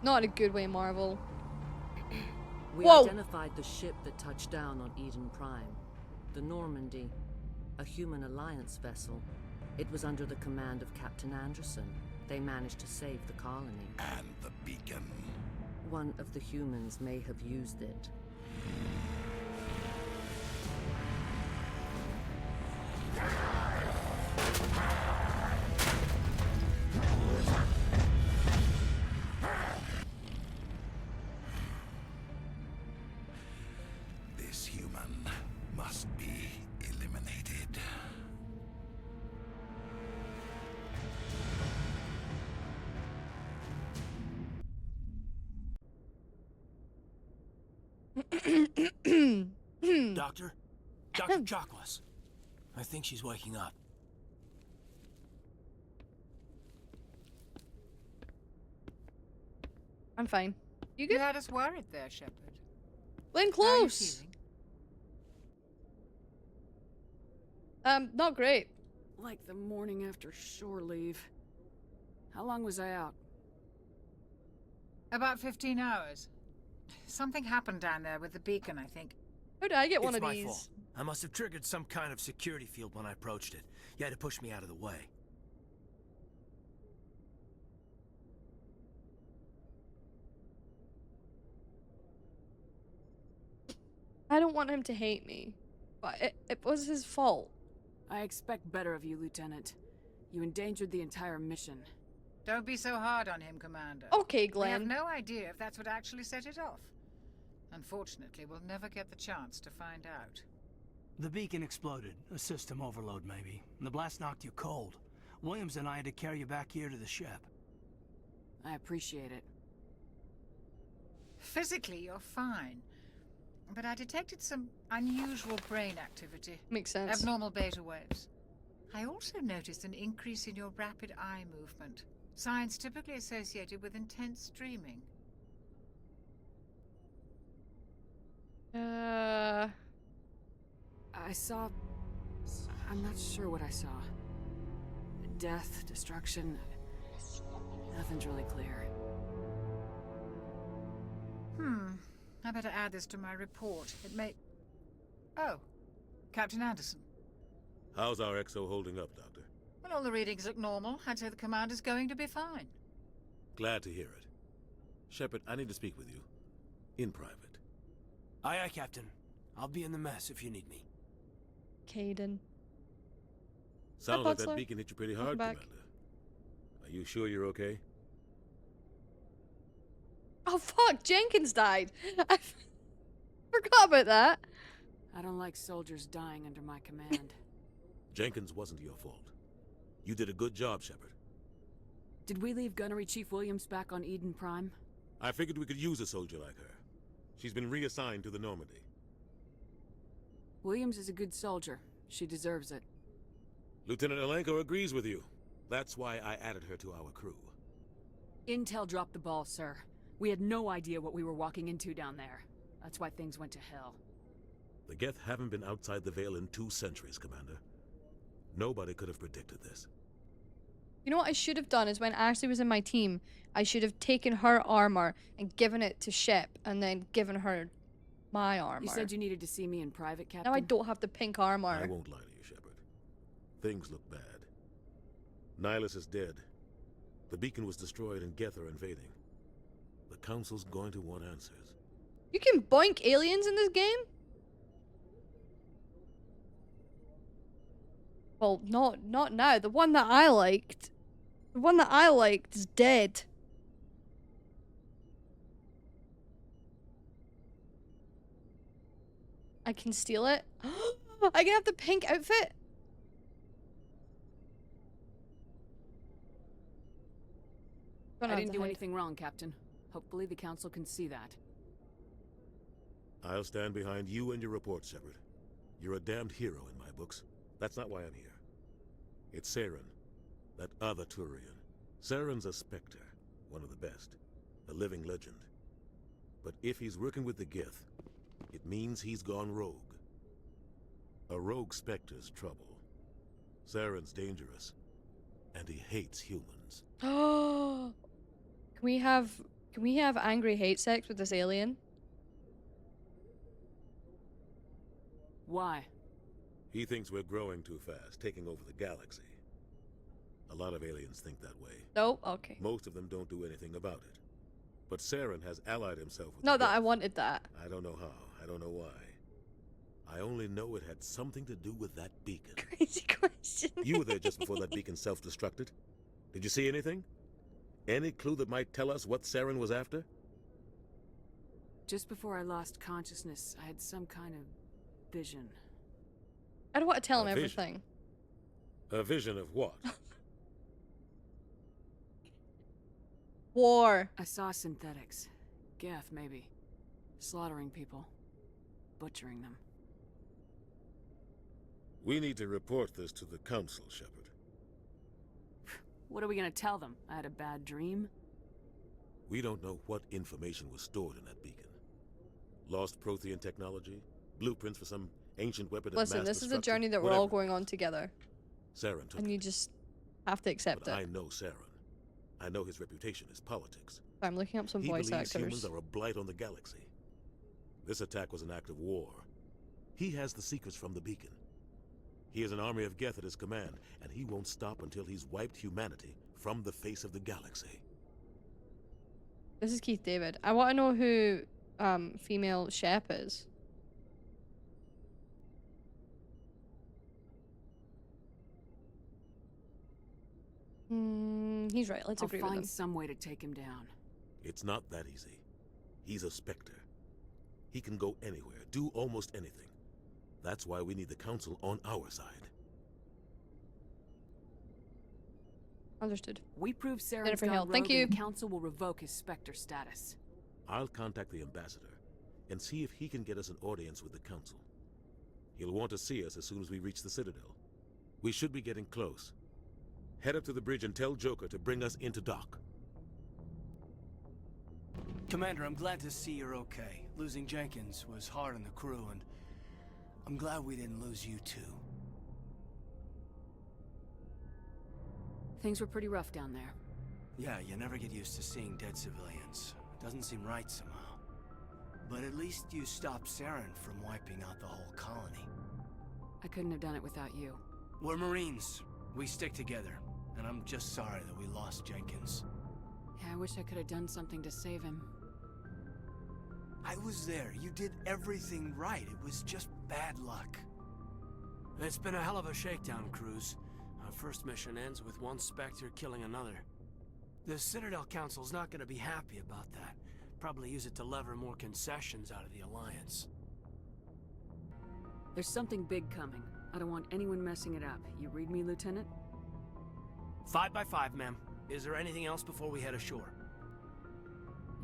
Not in a good way, Marvel. We Whoa. identified the ship that touched down on Eden Prime. The Normandy. A human alliance vessel. It was under the command of Captain Anderson. They managed to save the colony. And the beacon. One of the humans may have used it. This human must be eliminated. Doctor? Dr. Chocolates. I think she's waking up. I'm fine. You You good? had us worried there, Shepard. Lynn, How are you close. Not great. Like the morning after shore leave. How long was I out? About 15 hours. Something happened down there with the beacon, I think. How did I get one It's of my these? fault. I must have triggered some kind of security field when I approached it. You had to push me out of the way. I don't want him to hate me, but it was his fault. I expect better of you, Lieutenant. You endangered the entire mission. Don't be so hard on him, Commander. Okay, We have Glenn. no idea if that's what actually set it off. Unfortunately, we'll never get the chance to find out. The beacon exploded. A system overload, maybe. The blast knocked you cold. Williams and I had to carry you back here to the ship. I appreciate it. Physically, you're fine. But I detected some unusual brain activity. Makes sense. Abnormal beta waves. I also noticed an increase in your rapid eye movement. Signs typically associated with intense dreaming. I saw... I'm not sure what I saw. Death, destruction... Nothing's really clear. I better add this to my report. It may... Oh, Captain Anderson. How's our XO holding up, Doctor? Well, all the readings look normal. I'd say the commander's going to be fine. Glad to hear it. Shepard, I need to speak with you. In private. Aye, aye, Captain. I'll be in the mess if you need me. Caden. Sounds Hi, like that Butler. beacon hit you pretty Welcome hard, back. Commander. Are you sure you're okay? Oh fuck, Jenkins died. I forgot about that. I don't like soldiers dying under my command. Jenkins wasn't your fault. You did a good job, Shepard. Did we leave Gunnery Chief Williams back on Eden Prime? I figured we could use a soldier like her. She's been reassigned to the Normandy. Williams is a good soldier. She deserves it. Lieutenant Alenko agrees with you. That's why I added her to our crew. Intel dropped the ball, sir. We had no idea what we were walking into down there. That's why things went to hell. The Geth haven't been outside the Veil in 2 centuries, Commander. Nobody could have predicted this. You know what I should have done is when Ashley was in my team, I should have taken her armor and given it to Shep and then given her my armor. You said you needed to see me in private, Captain? Now I don't have the pink armor. I won't lie to you, Shepard. Things look bad. Nihilus is dead. The beacon was destroyed and Geth are invading. The Council's going to want answers. You can boink aliens in this game? Well, not now. The one that I liked is dead. I can steal it. I can have the pink outfit. I didn't do anything wrong, Captain. Hopefully the Council can see that. I'll stand behind you and your report, Shepard. You're a damned hero in my books. That's not why I'm here. It's Saren, that other Turian. Saren's a Spectre, one of the best, a living legend. But if he's working with the Geth, it means he's gone rogue. A rogue Spectre's trouble. Saren's dangerous, and he hates humans. Oh, can we have angry hate sex with this alien? Why? He thinks we're growing too fast, taking over the galaxy. A lot of aliens think that way. No? Okay. Most of them don't do anything about it. But Saren has allied himself with Not the that I Geth. wanted that. I don't know how. I don't know why. I only know it had something to do with that beacon. Crazy question. You were there just before that beacon self-destructed. Did you see anything? Any clue that might tell us what Saren was after? Just before I lost consciousness, I had some kind of vision. I don't want to tell him A vision? everything. A vision of what? War. I saw synthetics. Geth, maybe. Slaughtering people. Butchering them. We need to report this to the Council, Shepard. What are we gonna tell them? I had a bad dream? We don't know what information was stored in that beacon. Lost Prothean technology? Blueprints for some ancient weapon of Listen, mass this is a destruction? journey that we're Whatever. all going on together. Saren took And it. you just have to accept But it. I know Saren. I know his reputation is politics. I'm looking up some He voice believes actors. humans are a blight on the galaxy. This attack was an act of war. He has the secrets from the beacon. He has an army of Geth at his command, and he won't stop until he's wiped humanity from the face of the galaxy. This is Keith David. I want to know who female Shep is. He's right. Let's I'll agree with find him. some way to take him down. It's not that easy. He's a Spectre. He can go anywhere, do almost anything. That's why we need the Council on our side. Understood. We prove Saren's Jennifer gone Hill, rogue thank you. and the Council will revoke his Spectre status. I'll contact the Ambassador and see if he can get us an audience with the Council. He'll want to see us as soon as we reach the Citadel. We should be getting close. Head up to the bridge and tell Joker to bring us into dock. Commander, I'm glad to see you're okay. Losing Jenkins was hard on the crew, and I'm glad we didn't lose you too. Things were pretty rough down there. Yeah, you never get used to seeing dead civilians. It doesn't seem right somehow. But at least you stopped Saren from wiping out the whole colony. I couldn't have done it without you. We're Marines. We stick together. And I'm just sorry that we lost Jenkins. Yeah, I wish I could have done something to save him. I was there. You did everything right. It was just bad luck. It's been a hell of a shakedown, Cruz. Our first mission ends with one Spectre killing another. The Citadel Council's not going to be happy about that. Probably use it to lever more concessions out of the Alliance. There's something big coming. I don't want anyone messing it up. You read me, Lieutenant? 5 by 5, ma'am. Is there anything else before we head ashore?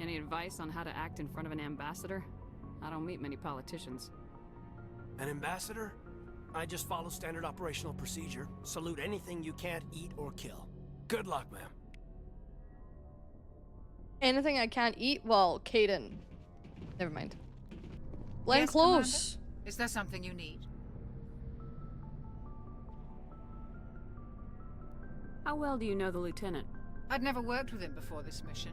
Any advice on how to act in front of an ambassador? I don't meet many politicians. An ambassador? I just follow standard operational procedure. Salute anything you can't eat or kill. Good luck, ma'am. Anything I can't eat? Well, Caden. Never mind. Glenn Yes, Close. Commander? Is there something you need? How well do you know the Lieutenant? I'd never worked with him before this mission.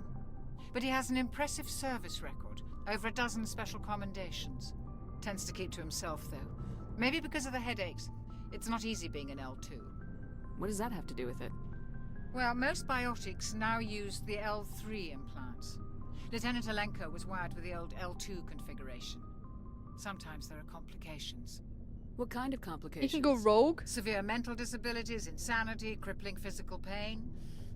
But he has an impressive service record. Over a dozen special commendations. Tends to keep to himself, though. Maybe because of the headaches. It's not easy being an L2. What does that have to do with it? Well, most biotics now use the L3 implants. Lieutenant Alenko was wired with the old L2 configuration. Sometimes there are complications. What kind of He complications? can go rogue. Severe mental disabilities, insanity, crippling physical pain.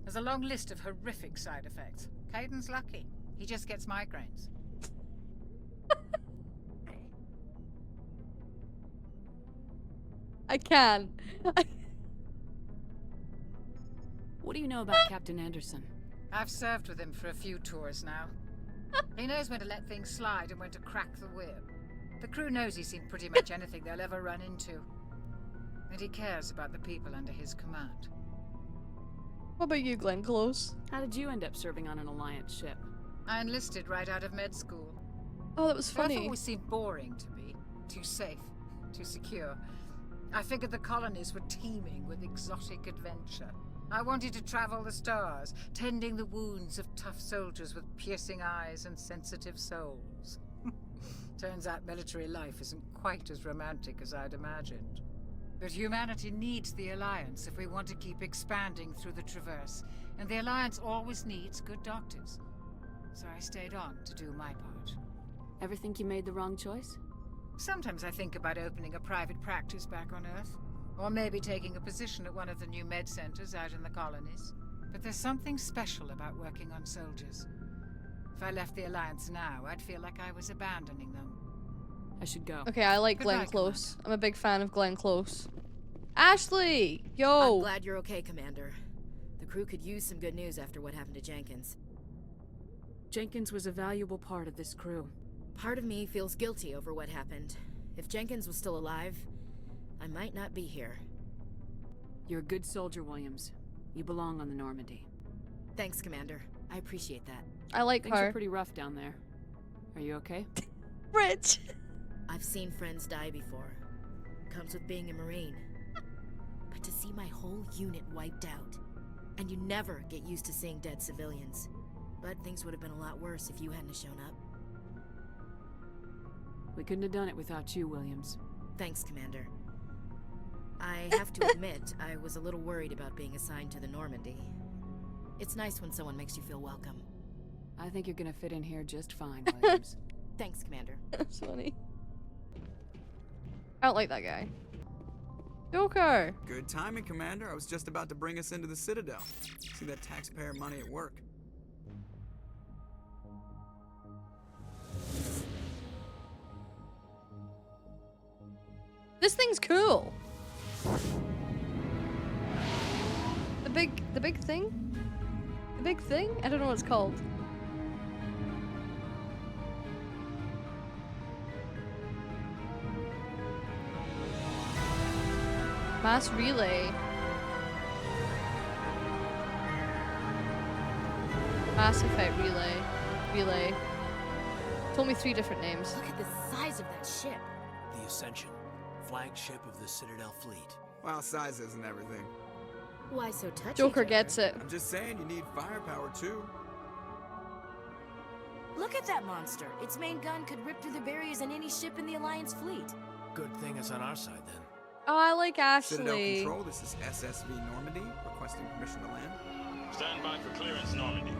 There's a long list of horrific side effects. Caden's lucky. He just gets migraines. I can. What do you know about Captain Anderson? I've served with him for a few tours now. He knows when to let things slide and when to crack the whip. The crew knows he's seen pretty much anything they'll ever run into. And he cares about the people under his command. What about you, Glenn Close? How did you end up serving on an Alliance ship? I enlisted right out of med school. Oh, that was funny. Earth always seemed boring to me. Too safe, too secure. I figured the colonies were teeming with exotic adventure. I wanted to travel the stars, tending the wounds of tough soldiers with piercing eyes and sensitive souls. Turns out military life isn't quite as romantic as I'd imagined. But humanity needs the Alliance if we want to keep expanding through the Traverse, and the Alliance always needs good doctors. So I stayed on to do my part. Ever think you made the wrong choice? Sometimes I think about opening a private practice back on Earth, or maybe taking a position at one of the new med centers out in the colonies. But there's something special about working on soldiers. If I left the Alliance now, I'd feel like I was abandoning them. I should go. Okay, I like Glenn Close. I'm a big fan of Glenn Close. Ashley! Yo! I'm glad you're okay, Commander. The crew could use some good news after what happened to Jenkins. Jenkins was a valuable part of this crew. Part of me feels guilty over what happened. If Jenkins was still alive, I might not be here. You're a good soldier, Williams. You belong on the Normandy. Thanks, Commander. I appreciate that. I like Things her. are pretty rough down there. Are you okay? Rich! I've seen friends die before. Comes with being a Marine. But to see my whole unit wiped out, and you never get used to seeing dead civilians. But things would have been a lot worse if you hadn't shown up. We couldn't have done it without you, Williams. Thanks, Commander. I have to admit, I was a little worried about being assigned to the Normandy. It's nice when someone makes you feel welcome. I think you're gonna fit in here just fine, Williams. Thanks, Commander. That's funny. I don't like that guy. Joker! Good timing, Commander. I was just about to bring us into the Citadel. See that taxpayer money at work. This thing's cool. The big thing? The big thing? I don't know what it's called. Mass relay. Mass effect relay. Relay. Told me 3 different names. Look at the size of that ship. The Ascension, flagship of the Citadel fleet. Well, size isn't everything. Why so touchy? Joker gets it. I'm just saying, you need firepower too. Look at that monster. Its main gun could rip through the barriers in any ship in the Alliance fleet. Good thing it's on our side then. Oh, I like Citadel Ashley. Control, this is SSV Normandy, requesting permission to land. Stand by for clearance, Normandy.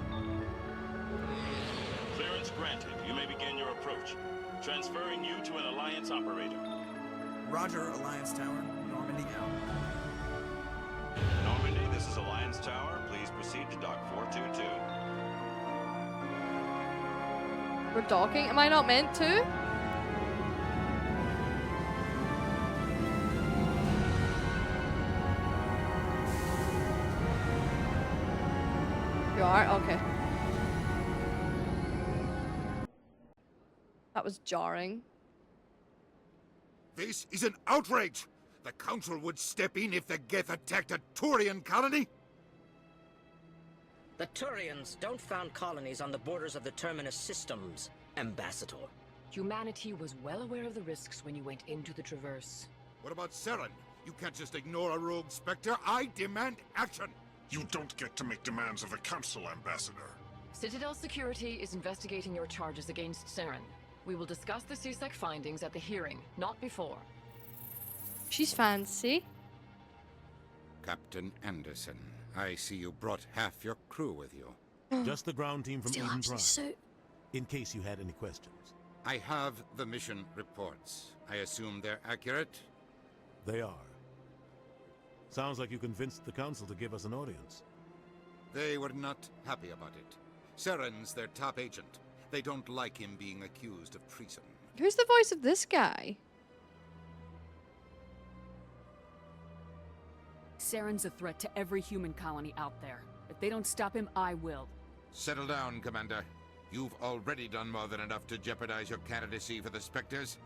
Clearance granted. You may begin your approach. Transferring you to an Alliance operator. Roger, Alliance Tower. Normandy out. Normandy, this is Alliance Tower. Please proceed to Dock 422. We're docking? Am I not meant to? You are? Okay. That was jarring. This is an outrage! The Council would step in if the Geth attacked a Turian colony? The Turians don't found colonies on the borders of the Terminus systems, Ambassador. Humanity was well aware of the risks when you went into the Traverse. What about Saren? You can't just ignore a rogue Spectre. I demand action! You don't get to make demands of the Council, Ambassador. Citadel Security is investigating your charges against Saren. We will discuss the CSEC findings at the hearing, not before. She's fancy. Captain Anderson, I see you brought half your crew with you. Just the ground team from Still Eden actually Prime. In case you had any questions. I have the mission reports. I assume they're accurate? They are. Sounds like you convinced the Council to give us an audience. They were not happy about it. Saren's their top agent. They don't like him being accused of treason. Who's the voice of this guy? Saren's a threat to every human colony out there. If they don't stop him, I will. Settle down, Commander. You've already done more than enough to jeopardize your candidacy for the Spectres.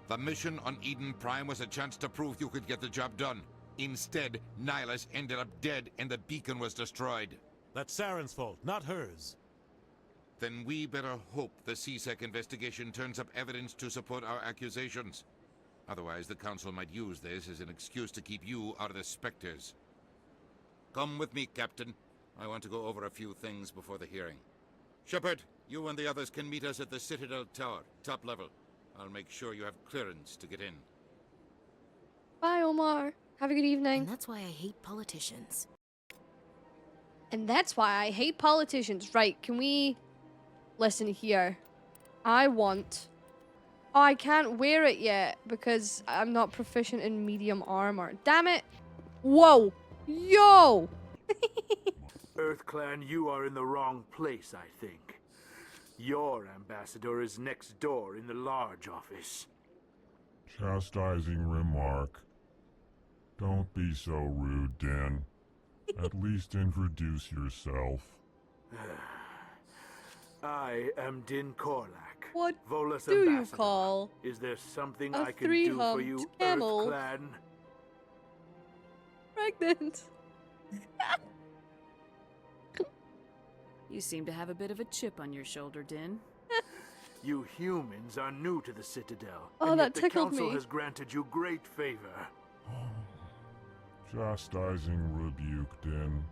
The mission on Eden Prime was a chance to prove you could get the job done. Instead, Nihilus ended up dead and the beacon was destroyed. That's Saren's fault, not hers. Then we better hope the CSEC investigation turns up evidence to support our accusations. Otherwise, the Council might use this as an excuse to keep you out of the Spectres. Come with me, Captain. I want to go over a few things before the hearing. Shepard, you and the others can meet us at the Citadel Tower, top level. I'll make sure you have clearance to get in. Bye, Omar. Have a good evening. And that's why I hate politicians. And that's why I hate politicians. Right, can we... Listen here. I want... Oh, I can't wear it yet because I'm not proficient in medium armor. Damn it. Whoa. Yo. EarthClan, you are in the wrong place, I think. Your ambassador is next door in the large office. Chastising remark. Don't be so rude, Din. At least introduce yourself. I am Din Korlak. What Volus do you ambassador. call Is there something a I can do for you, three-humped camel? EarthClan? Pregnant. You seem to have a bit of a chip on your shoulder, Din. You humans are new to the Citadel, Oh, and that yet the tickled Council me. has granted you great favor. Chastising rebuke, Din.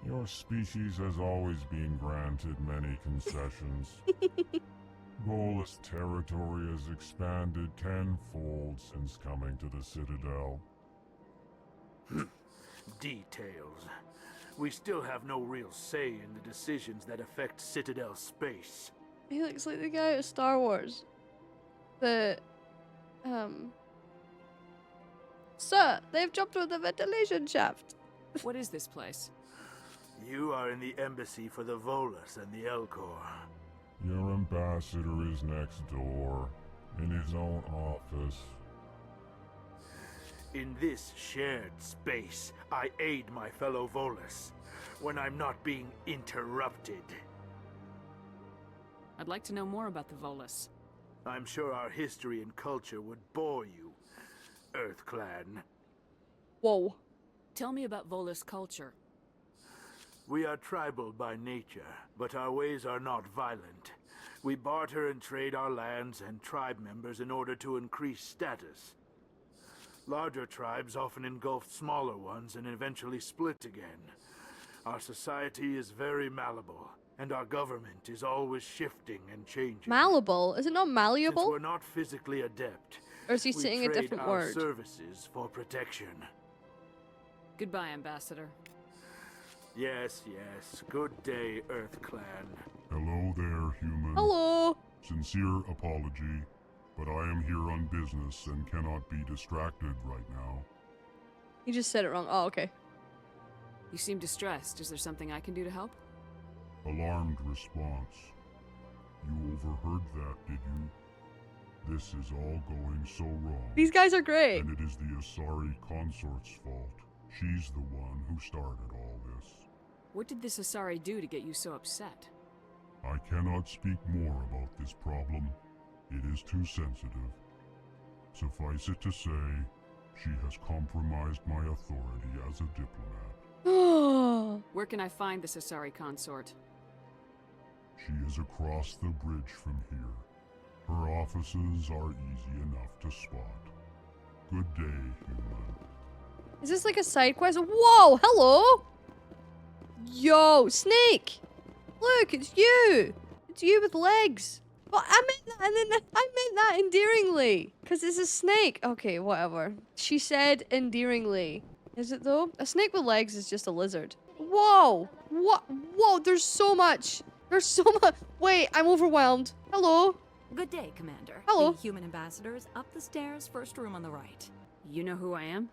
Your species has always been granted many concessions. Volus territory has expanded tenfold since coming to the Citadel. Details. We still have no real say in the decisions that affect Citadel space. He looks like the guy at Star Wars. The... Sir, they've jumped through the ventilation shaft. What is this place? You are in the embassy for the Volus and the Elcor. Your ambassador is next door, in his own office. In this shared space, I aid my fellow Volus when I'm not being interrupted. I'd like to know more about the Volus. I'm sure our history and culture would bore you, EarthClan. Whoa. Tell me about Volus culture. We are tribal by nature, but our ways are not violent. We barter and trade our lands and tribe members in order to increase status. Larger tribes often engulf smaller ones and eventually split again. Our society is very malleable, and our government is always shifting and changing. Malleable? Is it not malleable? Since we're not physically adept, Or is he we saying a trade different our word? services for protection. Goodbye, Ambassador. Yes, yes. Good day, EarthClan. Hello there, human. Hello. Sincere apology, but I am here on business and cannot be distracted right now. He just said it wrong. Oh, okay. You seem distressed. Is there something I can do to help? Alarmed response. You overheard that, did you? This is all going so wrong. These guys are great. And it is the Asari consort's fault. She's the one who started all this. What did this Asari do to get you so upset? I cannot speak more about this problem. It is too sensitive. Suffice it to say, she has compromised my authority as a diplomat. Where can I find this Asari consort? She is across the bridge from here. Her offices are easy enough to spot. Good day, human. Is this like a side quest? Whoa, hello! Yo, Snake! Look, it's you! It's you with legs! Well, I meant that, and then I meant that endearingly! Because it's a snake! Okay, whatever. She said endearingly. Is it though? A snake with legs is just a lizard. Whoa! What? Whoa, there's so much! There's so much! Wait, I'm overwhelmed. Hello? Good day, Commander. Hello. The human ambassador is up the stairs, first room on the right. You know who I am?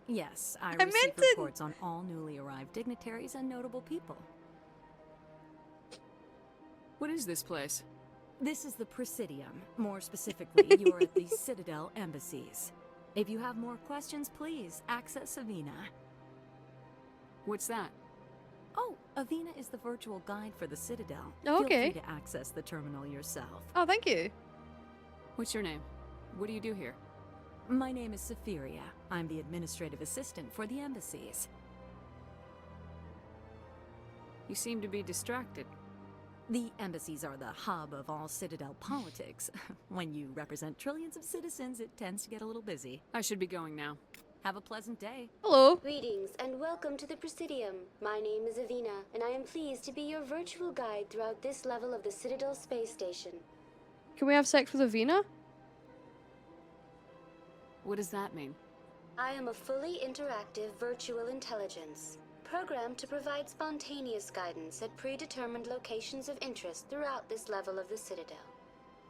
Yes, I meant receive it. reports on all newly arrived dignitaries and notable people. What is this place? This is the Presidium. More specifically, you are at the Citadel embassies. If you have more questions, please access Avina. What's that? Oh, Avina is the virtual guide for the Citadel. Oh, okay. Feel free to access the terminal yourself. Oh, thank you. What's your name? What do you do here? My name is Safiria. I'm the administrative assistant for the embassies. You seem to be distracted. The embassies are the hub of all Citadel politics. When you represent trillions of citizens, it tends to get a little busy. I should be going now. Have a pleasant day. Hello. Greetings and welcome to the Presidium. My name is Avina, and I am pleased to be your virtual guide throughout this level of the Citadel space station. Can we have sex with Avina? What does that mean? I am a fully interactive virtual intelligence, programmed to provide spontaneous guidance at predetermined locations of interest throughout this level of the Citadel.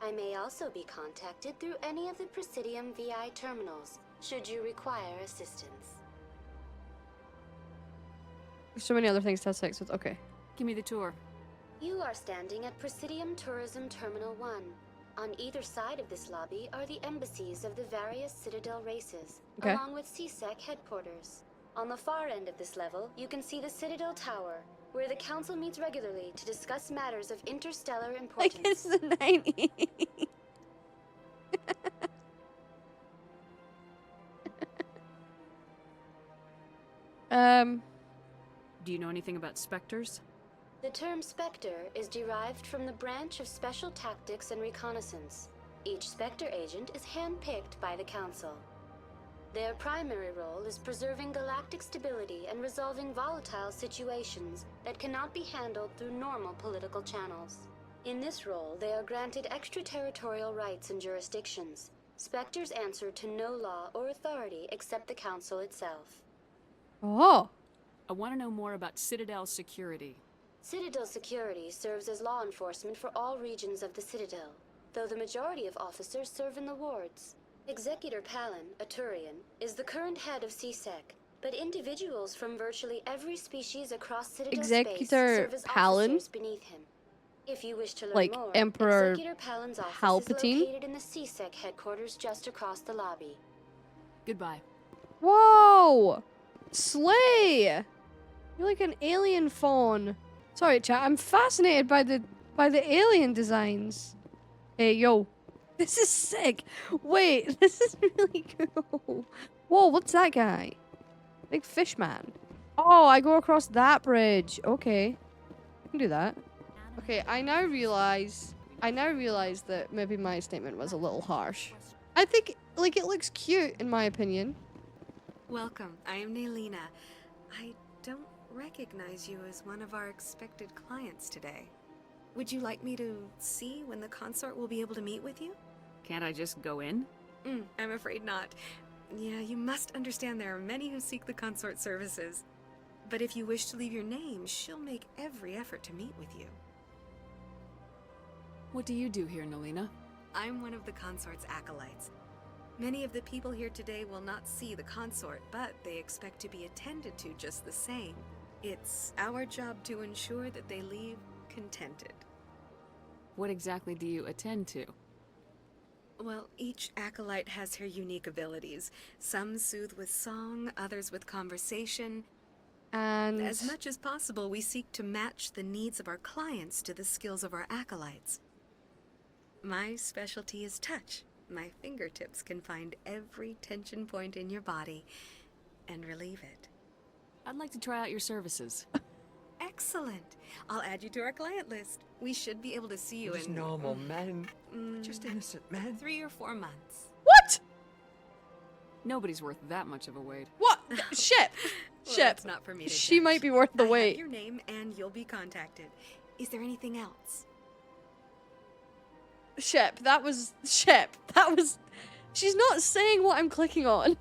I may also be contacted through any of the Presidium VI terminals, should you require assistance. There's so many other things to have sex with. Okay. Give me the tour. You are standing at Presidium Tourism Terminal 1. On either side of this lobby are the embassies of the various Citadel races, Okay. along with CSEC headquarters. On the far end of this level, you can see the Citadel Tower, where the Council meets regularly to discuss matters of interstellar importance. Like it's the 90s. Do you know anything about specters? The term Spectre is derived from the branch of Special Tactics and Reconnaissance. Each Spectre agent is handpicked by the Council. Their primary role is preserving galactic stability and resolving volatile situations that cannot be handled through normal political channels. In this role, they are granted extraterritorial rights and jurisdictions. Spectres answer to no law or authority except the Council itself. Oh. I want to know more about Citadel security. Citadel security serves as law enforcement for all regions of the Citadel, though the majority of officers serve in the wards. Executor Palin, a Turian, is the current head of CSEC, but individuals from virtually every species across Citadel space Executor serve as Palin? officers beneath him. If you wish to learn Like more, Emperor Executor Palin's office Palpatine? is located in the CSEC headquarters just across the lobby. Goodbye. Whoa! Slay! You're like an alien fawn. Sorry, chat. I'm fascinated by the alien designs. Hey, yo. This is sick. Wait, this is really cool. Whoa, what's that guy? Big fish man. Oh, I go across that bridge. Okay. I can do that. Okay, I now realize that maybe my statement was a little harsh. I think, like, it looks cute, in my opinion. Welcome. I am Naylina. I don't recognize you as one of our expected clients today. Would you like me to see when the consort will be able to meet with you? Can't I just go in? I'm afraid not. Yeah, you must understand there are many who seek the consort services. But if you wish to leave your name, she'll make every effort to meet with you. What do you do here, Naylina? I'm one of the consort's acolytes. Many of the people here today will not see the consort, but they expect to be attended to just the same. It's our job to ensure that they leave contented. What exactly do you attend to? Well, each acolyte has her unique abilities. Some soothe with song, others with conversation. And as much as possible, we seek to match the needs of our clients to the skills of our acolytes. My specialty is touch. My fingertips can find every tension point in your body and relieve it. I'd like to try out your services. Excellent. I'll add you to our client list. We should be able to see you Just in... normal men. Just innocent men. 3 or 4 months. What? Nobody's worth that much of a wait. What? Ship. Well, Ship. that's not for me to She judge. might be worth the I have wait. your name and you'll be contacted. Is there anything else? Ship. That was Ship. That was. She's not saying what I'm clicking on.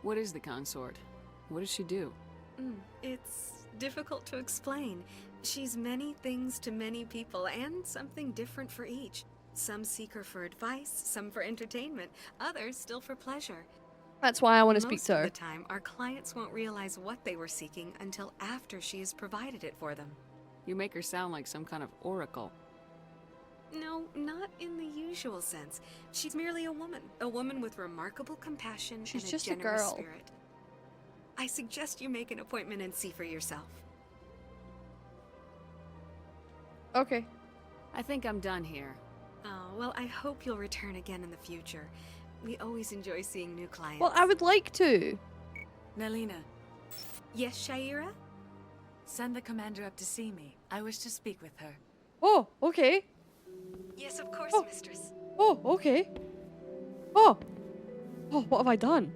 What is the consort? What does she do? It's difficult to explain. She's many things to many people and something different for each. Some seek her for advice, some for entertainment, others still for pleasure. That's why I want to speak to her. Most of the time, our clients won't realize what they were seeking until after she has provided it for them. You make her sound like some kind of oracle. No, not in the usual sense. She's merely a woman with remarkable compassion She's and a just a generous girl. spirit. I suggest you make an appointment and see for yourself. Okay. I think I'm done here. Oh, well, I hope you'll return again in the future. We always enjoy seeing new clients. Well, I would like to. Naylina. Yes, Shaira? Send the commander up to see me. I wish to speak with her. Oh, okay. Yes, of course, mistress. Oh, okay. Oh. Oh, what have I done?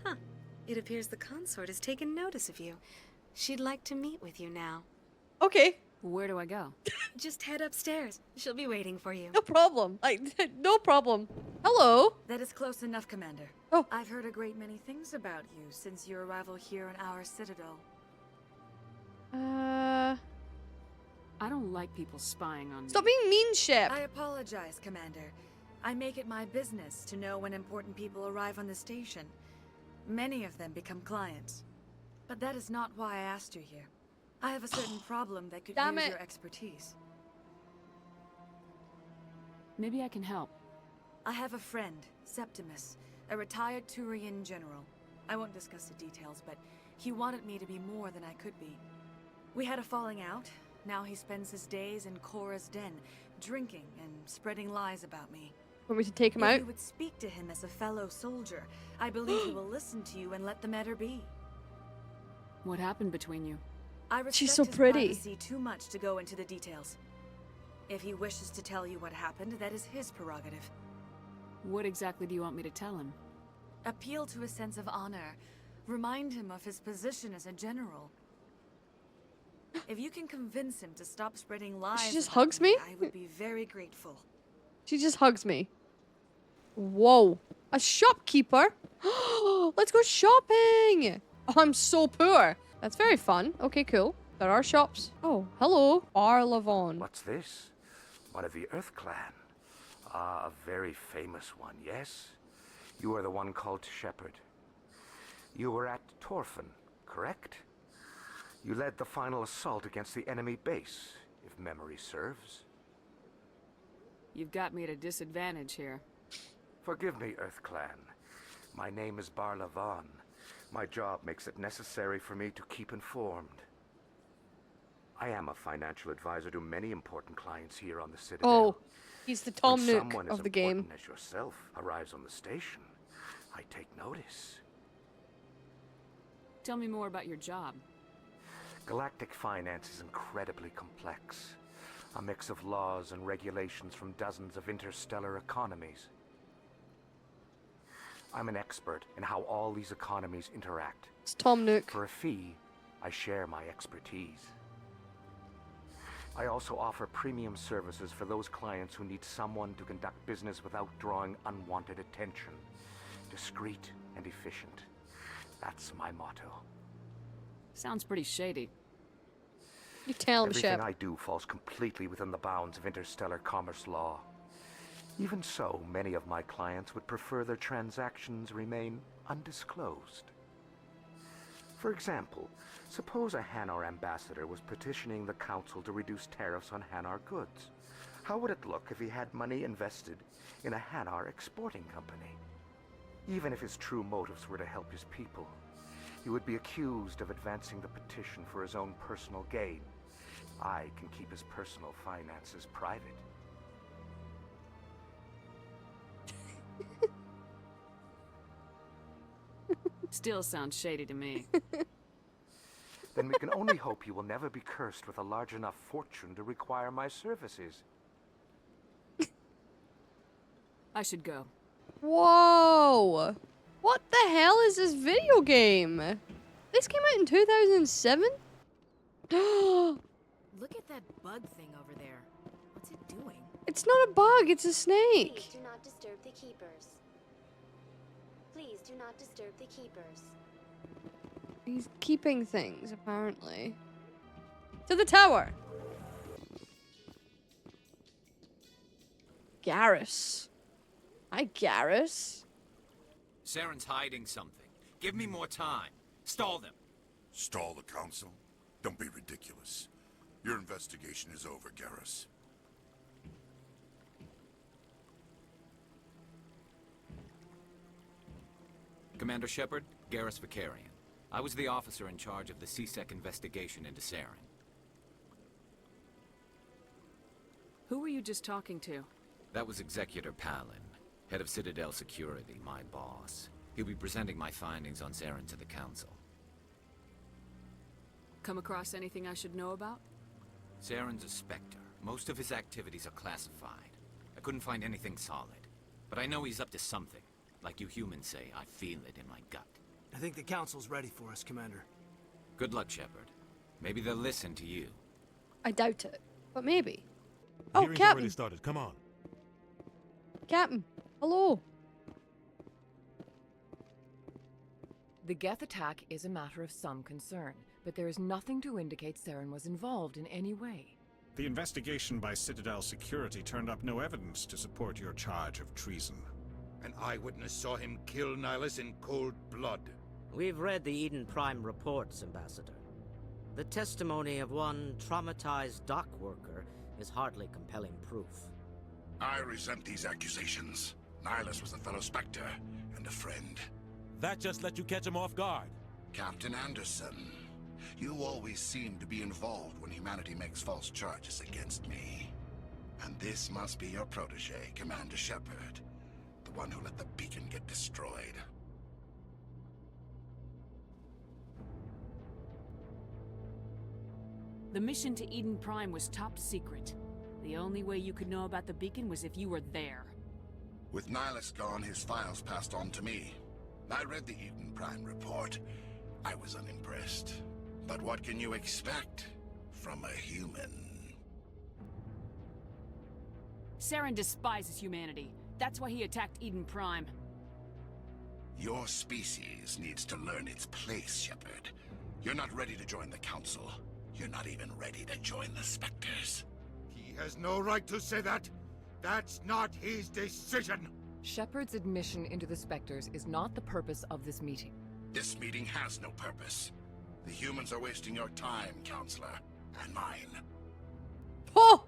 Huh. It appears the consort has taken notice of you. She'd like to meet with you now. Okay. Where do I go? Just head upstairs. She'll be waiting for you. No problem. No problem. Hello. That is close enough, Commander. Oh. I've heard a great many things about you since your arrival here in our citadel. I don't like people spying on me. Stop being mean, Shep. I apologize, Commander. I make it my business to know when important people arrive on the station. Many of them become clients. But that is not why I asked you here. I have a certain problem that could use your expertise. Maybe I can help. I have a friend, Septimus, a retired Turian general. I won't discuss the details, but he wanted me to be more than I could be. We had a falling out. Now he spends his days in Cora's den, drinking and spreading lies about me. Want me to take him If out? you would speak to him as a fellow soldier, I believe he will listen to you and let the matter be. What happened between you? I respect She's so his pretty. privacy too much to go into the details. If he wishes to tell you what happened, that is his prerogative. What exactly do you want me to tell him? Appeal to a sense of honor. Remind him of his position as a general. If you can convince him to stop spreading lies, She just about hugs me? I would be very grateful. She just hugs me. Whoa. A shopkeeper? Let's go shopping. Oh, I'm so poor. That's very fun. Okay, cool. There are shops. Oh, hello. Bar Lavon. What's this? One of the Earth Clan. Ah, a very famous one, yes? You are the one called Shepherd. You were at Torfin, correct? You led the final assault against the enemy base, if memory serves. You've got me at a disadvantage here. Forgive me, Earth Clan. My name is Bar Lavon. My job makes it necessary for me to keep informed. I am a financial advisor to many important clients here on the Citadel. Oh, he's the Tom When Nook someone of as the game. important as yourself arrives on the station, I take notice. Tell me more about your job. Galactic finance is incredibly complex. A mix of laws and regulations from dozens of interstellar economies. I'm an expert in how all these economies interact. It's Tom Nook. For a fee, I share my expertise. I also offer premium services for those clients who need someone to conduct business without drawing unwanted attention. Discreet and efficient. That's my motto. Sounds pretty shady. You tell him, Everything Shep. I do falls completely within the bounds of interstellar commerce law. Even so, many of my clients would prefer their transactions remain undisclosed. For example, suppose a Hanar ambassador was petitioning the council to reduce tariffs on Hanar goods. How would it look if he had money invested in a Hanar exporting company? Even if his true motives were to help his people, he would be accused of advancing the petition for his own personal gain. I can keep his personal finances private. Still sounds shady to me. Then we can only hope you will never be cursed with a large enough fortune to require my services. I should go. Whoa. What the hell is this video game? This came out in 2007? Look at that bug thing over there. What's it doing? It's not a bug, it's a snake. Please do not disturb the keepers. Please do not disturb the keepers. He's keeping things, apparently. To the tower. Garrus. Hi, Garrus. Saren's hiding something. Give me more time. Stall them. Stall the council? Don't be ridiculous. Your investigation is over, Garrus. Commander Shepard, Garrus Vicarian. I was the officer in charge of the CSEC investigation into Saren. Who were you just talking to? That was Executor Palin, head of Citadel Security, my boss. He'll be presenting my findings on Saren to the Council. Come across anything I should know about? Saren's a Spectre. Most of his activities are classified. I couldn't find anything solid. But I know he's up to something. Like you humans say, I feel it in my gut. I think the Council's ready for us, Commander. Good luck, Shepard. Maybe they'll listen to you. I doubt it, but maybe. The Oh, hearing's Captain! already started. Come on. Captain! Hello! The Geth attack is a matter of some concern, but there is nothing to indicate Saren was involved in any way. The investigation by Citadel Security turned up no evidence to support your charge of treason. An eyewitness saw him kill Nihilus in cold blood. We've read the Eden Prime reports, Ambassador. The testimony of one traumatized dock worker is hardly compelling proof. I resent these accusations. Nihilus was a fellow Spectre and a friend. That just let you catch him off guard. Captain Anderson, you always seem to be involved when humanity makes false charges against me. And this must be your protege, Commander Shepard, the one who let the beacon get destroyed. The mission to Eden Prime was top secret. The only way you could know about the beacon was if you were there. With Nihilus gone, his files passed on to me. I read the Eden Prime report. I was unimpressed. But what can you expect from a human? Saren despises humanity. That's why he attacked Eden Prime. Your species needs to learn its place, Shepard. You're not ready to join the Council. You're not even ready to join the Spectres. He has no right to say that. That's not his decision. Shepard's admission into the Spectres is not the purpose of this meeting. This meeting has no purpose. The humans are wasting your time, Counselor, and mine. Oh!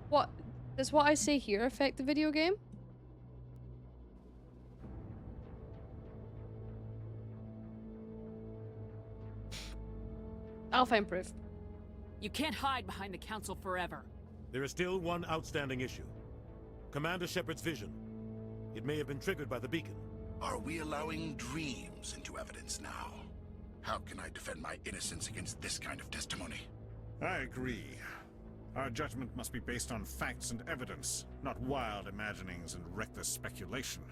What? Does what I say here affect the video game? I'll find proof. You can't hide behind the Council forever. There is still one outstanding issue. Commander Shepard's vision. It may have been triggered by the beacon. Are we allowing dreams into evidence now? How can I defend my innocence against this kind of testimony? I agree. Our judgment must be based on facts and evidence, not wild imaginings and reckless speculation.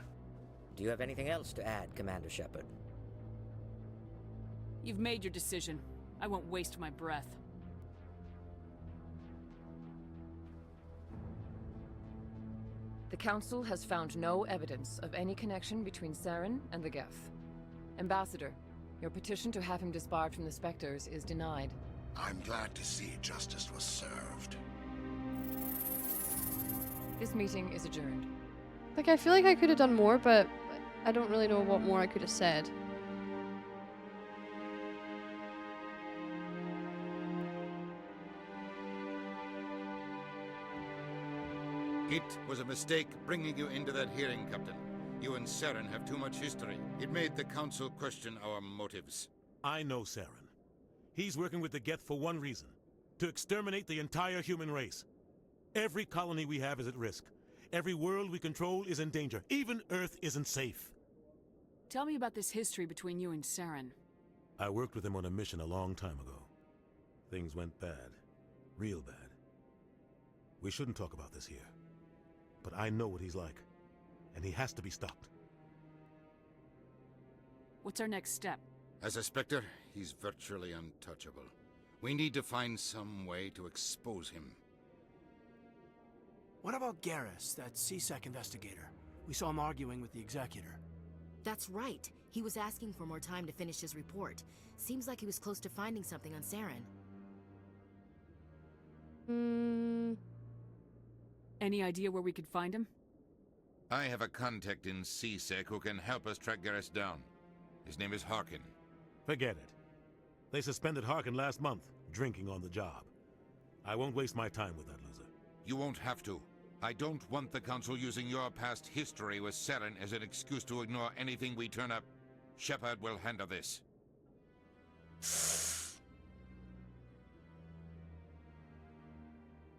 Do you have anything else to add, Commander Shepard? You've made your decision. I won't waste my breath. The Council has found no evidence of any connection between Saren and the Geth. Ambassador, your petition to have him disbarred from the Spectres is denied. I'm glad to see justice was served. This meeting is adjourned. Like, I feel like I could have done more, but I don't really know what more I could have said. It was a mistake bringing you into that hearing, Captain. You and Saren have too much history. It made the Council question our motives. I know Saren. He's working with the Geth for one reason. To exterminate the entire human race. Every colony we have is at risk. Every world we control is in danger. Even Earth isn't safe. Tell me about this history between you and Saren. I worked with him on a mission a long time ago. Things went bad. Real bad. We shouldn't talk about this here. But I know what he's like. And he has to be stopped. What's our next step? As a Spectre, he's virtually untouchable. We need to find some way to expose him. What about Garrus, that CSEC investigator? We saw him arguing with the Executor. That's right. He was asking for more time to finish his report. Seems like he was close to finding something on Saren. Any idea where we could find him? I have a contact in CSEC who can help us track Garrus down. His name is Harkin. Forget it. They suspended Harkin last month, drinking on the job. I won't waste my time with that loser. You won't have to. I don't want the Council using your past history with Saren as an excuse to ignore anything we turn up. Shepard will handle this.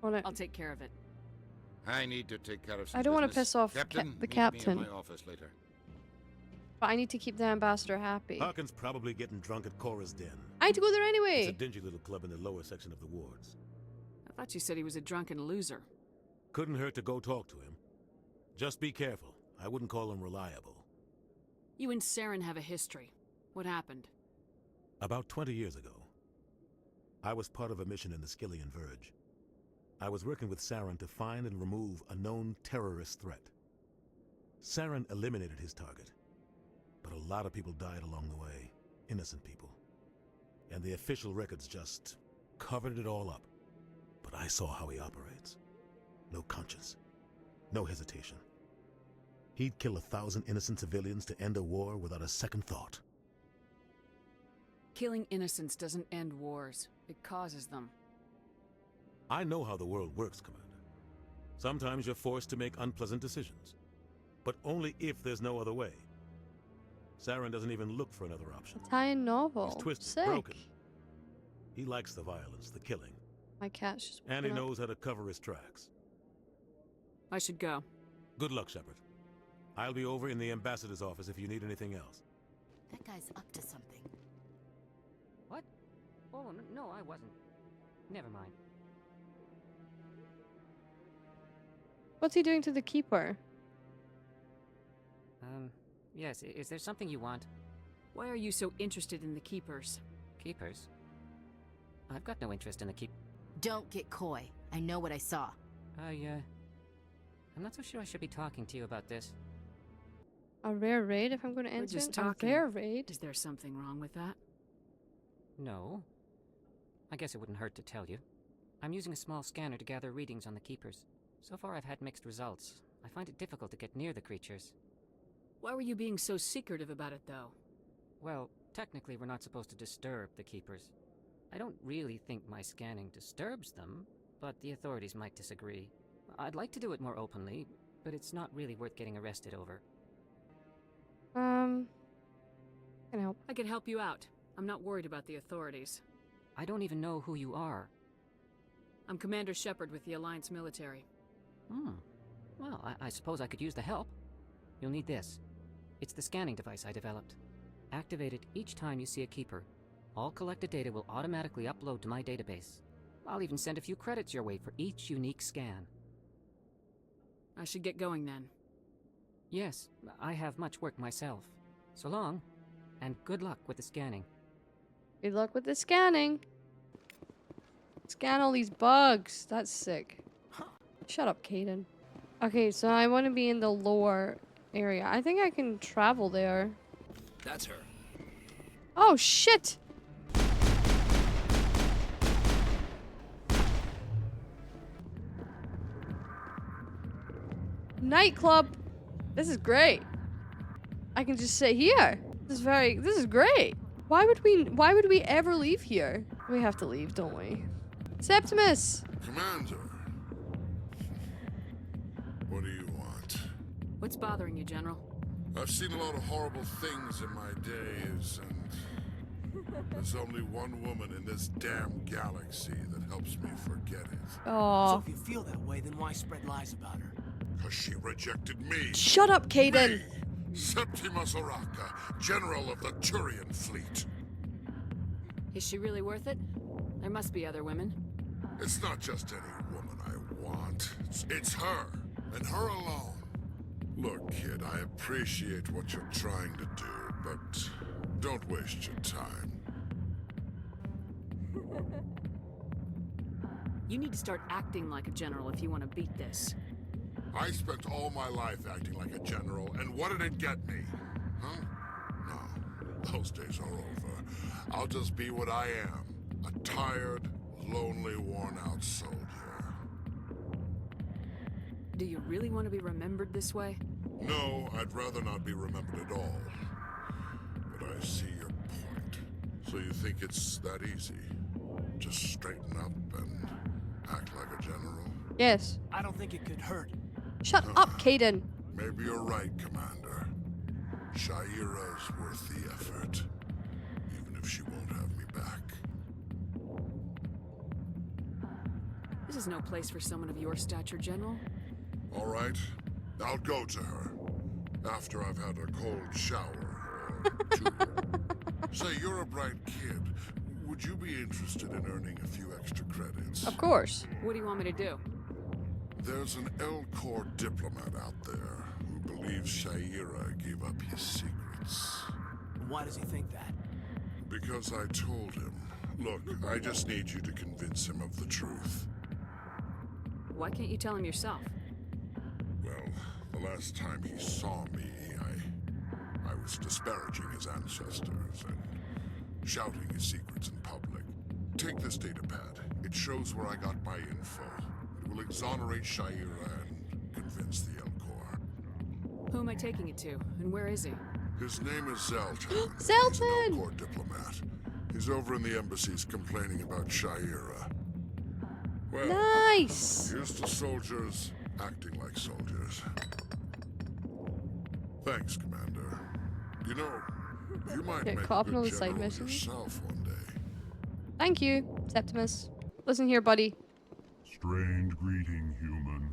I'll take care of it. I need to take care of some I don't want to business. piss off Captain, the meet captain. me in my office later. But I need to keep the ambassador happy. Harkin's probably getting drunk at Cora's Den. I had to go there anyway. It's a dingy little club in the lower section of the wards. I thought you said he was a drunken loser. Couldn't hurt to go talk to him. Just be careful. I wouldn't call him reliable. You and Saren have a history. What happened? About 20 years ago, I was part of a mission in the Skillian Verge. I was working with Saren to find and remove a known terrorist threat. Saren eliminated his target, but a lot of people died along the way, innocent people. And the official records just covered it all up. But I saw how he operates. No conscience, no hesitation. He'd kill 1,000 innocent civilians to end a war without a second thought. Killing innocents doesn't end wars. It causes them. I know how the world works, Commander. Sometimes you're forced to make unpleasant decisions, but only if there's no other way. Saren doesn't even look for another option. Italian novel. He's twisted, Sick. broken. He likes the violence, the killing. My cat's just And he woken up. knows how to cover his tracks. I should go. Good luck, Shepard. I'll be over in the ambassador's office if you need anything else. That guy's up to something. What? Oh, no, I wasn't. Never mind. What's he doing to the keeper? Yes, is there something you want? Why are you so interested in the Keepers? Keepers? I've got no interest in the keep... Don't get coy. I know what I saw. I'm not so sure I should be talking to you about this. A rare raid if I'm going to We're enter? just A talking. rare raid? Is there something wrong with that? No. I guess it wouldn't hurt to tell you. I'm using a small scanner to gather readings on the Keepers. So far I've had mixed results. I find it difficult to get near the creatures. Why were you being so secretive about it, though? Well, technically we're not supposed to disturb the Keepers. I don't really think my scanning disturbs them, but the authorities might disagree. I'd like to do it more openly, but it's not really worth getting arrested over. Can help. I can help you out. I'm not worried about the authorities. I don't even know who you are. I'm Commander Shepard with the Alliance military. Well, I suppose I could use the help. You'll need this. It's the scanning device I developed. Activate it each time you see a Keeper. All collected data will automatically upload to my database. I'll even send a few credits your way for each unique scan. I should get going then. Yes, I have much work myself. So long, and good luck with the scanning. Good luck with the scanning. Scan all these bugs. That's sick. Shut up, Caden. Okay, so I want to be in the lower area. I think I can travel there. That's her. Oh, shit! Nightclub. This is great. I can just sit here. This is great. Why would we ever leave here? We have to leave, don't we? Septimus! Commander. What do you want? What's bothering you, General? I've seen a lot of horrible things in my days, and there's only one woman in this damn galaxy that helps me forget it. So if you feel that way, then why spread lies about her? Because she rejected me. Shut up, Caden! Septimus Oraka, General of the Turian Fleet. Is she really worth it? There must be other women. It's not just any woman I want. It's her, and her alone. Look, kid, I appreciate what you're trying to do, but don't waste your time. You need to start acting like a general if you want to beat this. I spent all my life acting like a general, and what did it get me? Huh? No, those days are over. I'll just be what I am. A tired, lonely, worn-out soldier. Do you really want to be remembered this way? No, I'd rather not be remembered at all. But I see your point. So you think it's that easy? Just straighten up and act like a general? Yes. I don't think it could hurt. Shut up, Caden. Maybe you're right, Commander. Shaira's worth the effort, even if she won't have me back. This is no place for someone of your stature, General. All right, I'll go to her. After I've had a cold shower or two. Say, you're a bright kid. Would you be interested in earning a few extra credits? Of course. What do you want me to do? There's an L-Corps diplomat out there who believes Shaira gave up his secrets. Why does he think that? Because I told him. Look, I just need you to convince him of the truth. Why can't you tell him yourself? Well, the last time he saw me, I was disparaging his ancestors and shouting his secrets in public. Take this data pad. It shows where I got my info. It will exonerate Shaira and convince the Elcor. Who am I taking it to, and where is he? His name is Zelton. Zelton! He's an Elcor diplomat. He's over in the embassies complaining about Shaira. Well, nice! Here's to soldiers acting like soldiers. Thanks, Commander. You know, you might Get make caught up a in all good the side general missions. yourself one day. Thank you, Septimus. Listen here, buddy. Strange greeting, human.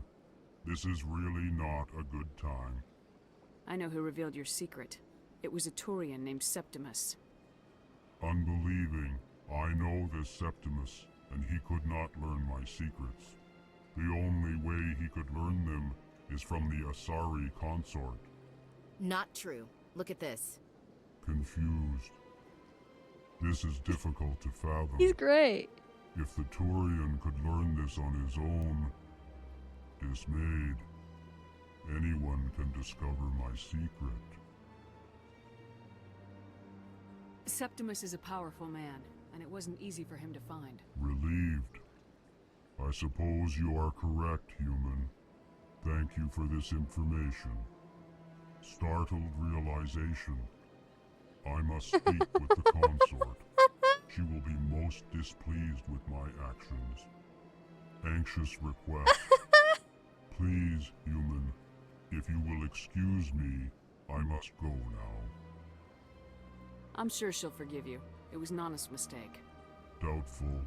This is really not a good time. I know who revealed your secret. It was a Turian named Septimus. Unbelieving, I know this Septimus, and he could not learn my secrets. The only way he could learn them is from the Asari consort. Not true. Look at this. Confused. This is difficult to fathom. He's great. If the Turian could learn this on his own, dismayed, anyone can discover my secret. Septimus is a powerful man, and it wasn't easy for him to find. Relieved. I suppose you are correct, human. Thank you for this information. Startled realization. I must speak with the consort. She will be most displeased with my actions. Anxious request. Please, human, if you will excuse me, I must go now. I'm sure she'll forgive you. It was an honest mistake. Doubtful.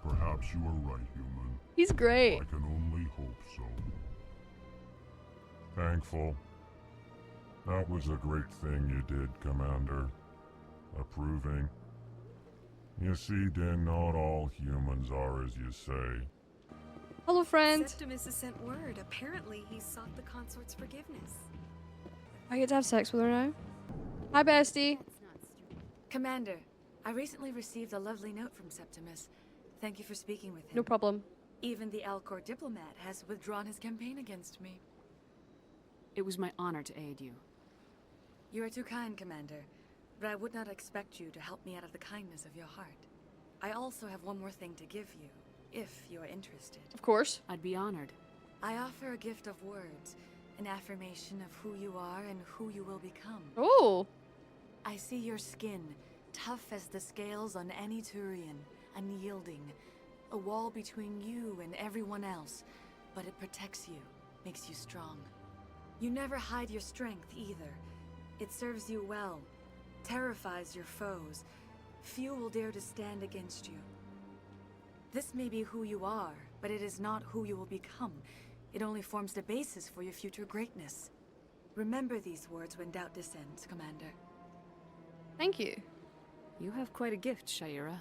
Perhaps you are right, human. He's great. I can only hope so. Thankful. That was a great thing you did, Commander. Approving. You see, then not all humans are as you say. Hello, friend. Septimus has sent word. Apparently, he sought the consort's forgiveness. I get to have sex with her now. Hi, bestie. Commander, I recently received a lovely note from Septimus. Thank you for speaking with him. No problem. Even the Elcor diplomat has withdrawn his campaign against me. It was my honor to aid you. You are too kind, Commander, but I would not expect you to help me out of the kindness of your heart. I also have one more thing to give you, if you are interested. Of course. I'd be honored. I offer a gift of words, an affirmation of who you are and who you will become. Oh. I see your skin, tough as the scales on any Turian, unyielding, a wall between you and everyone else, but it protects you, makes you strong. You never hide your strength either. It serves you well, terrifies your foes. Few will dare to stand against you. This may be who you are, but it is not who you will become. It only forms the basis for your future greatness. Remember these words when doubt descends, Commander. Thank you. You have quite a gift, Shaira.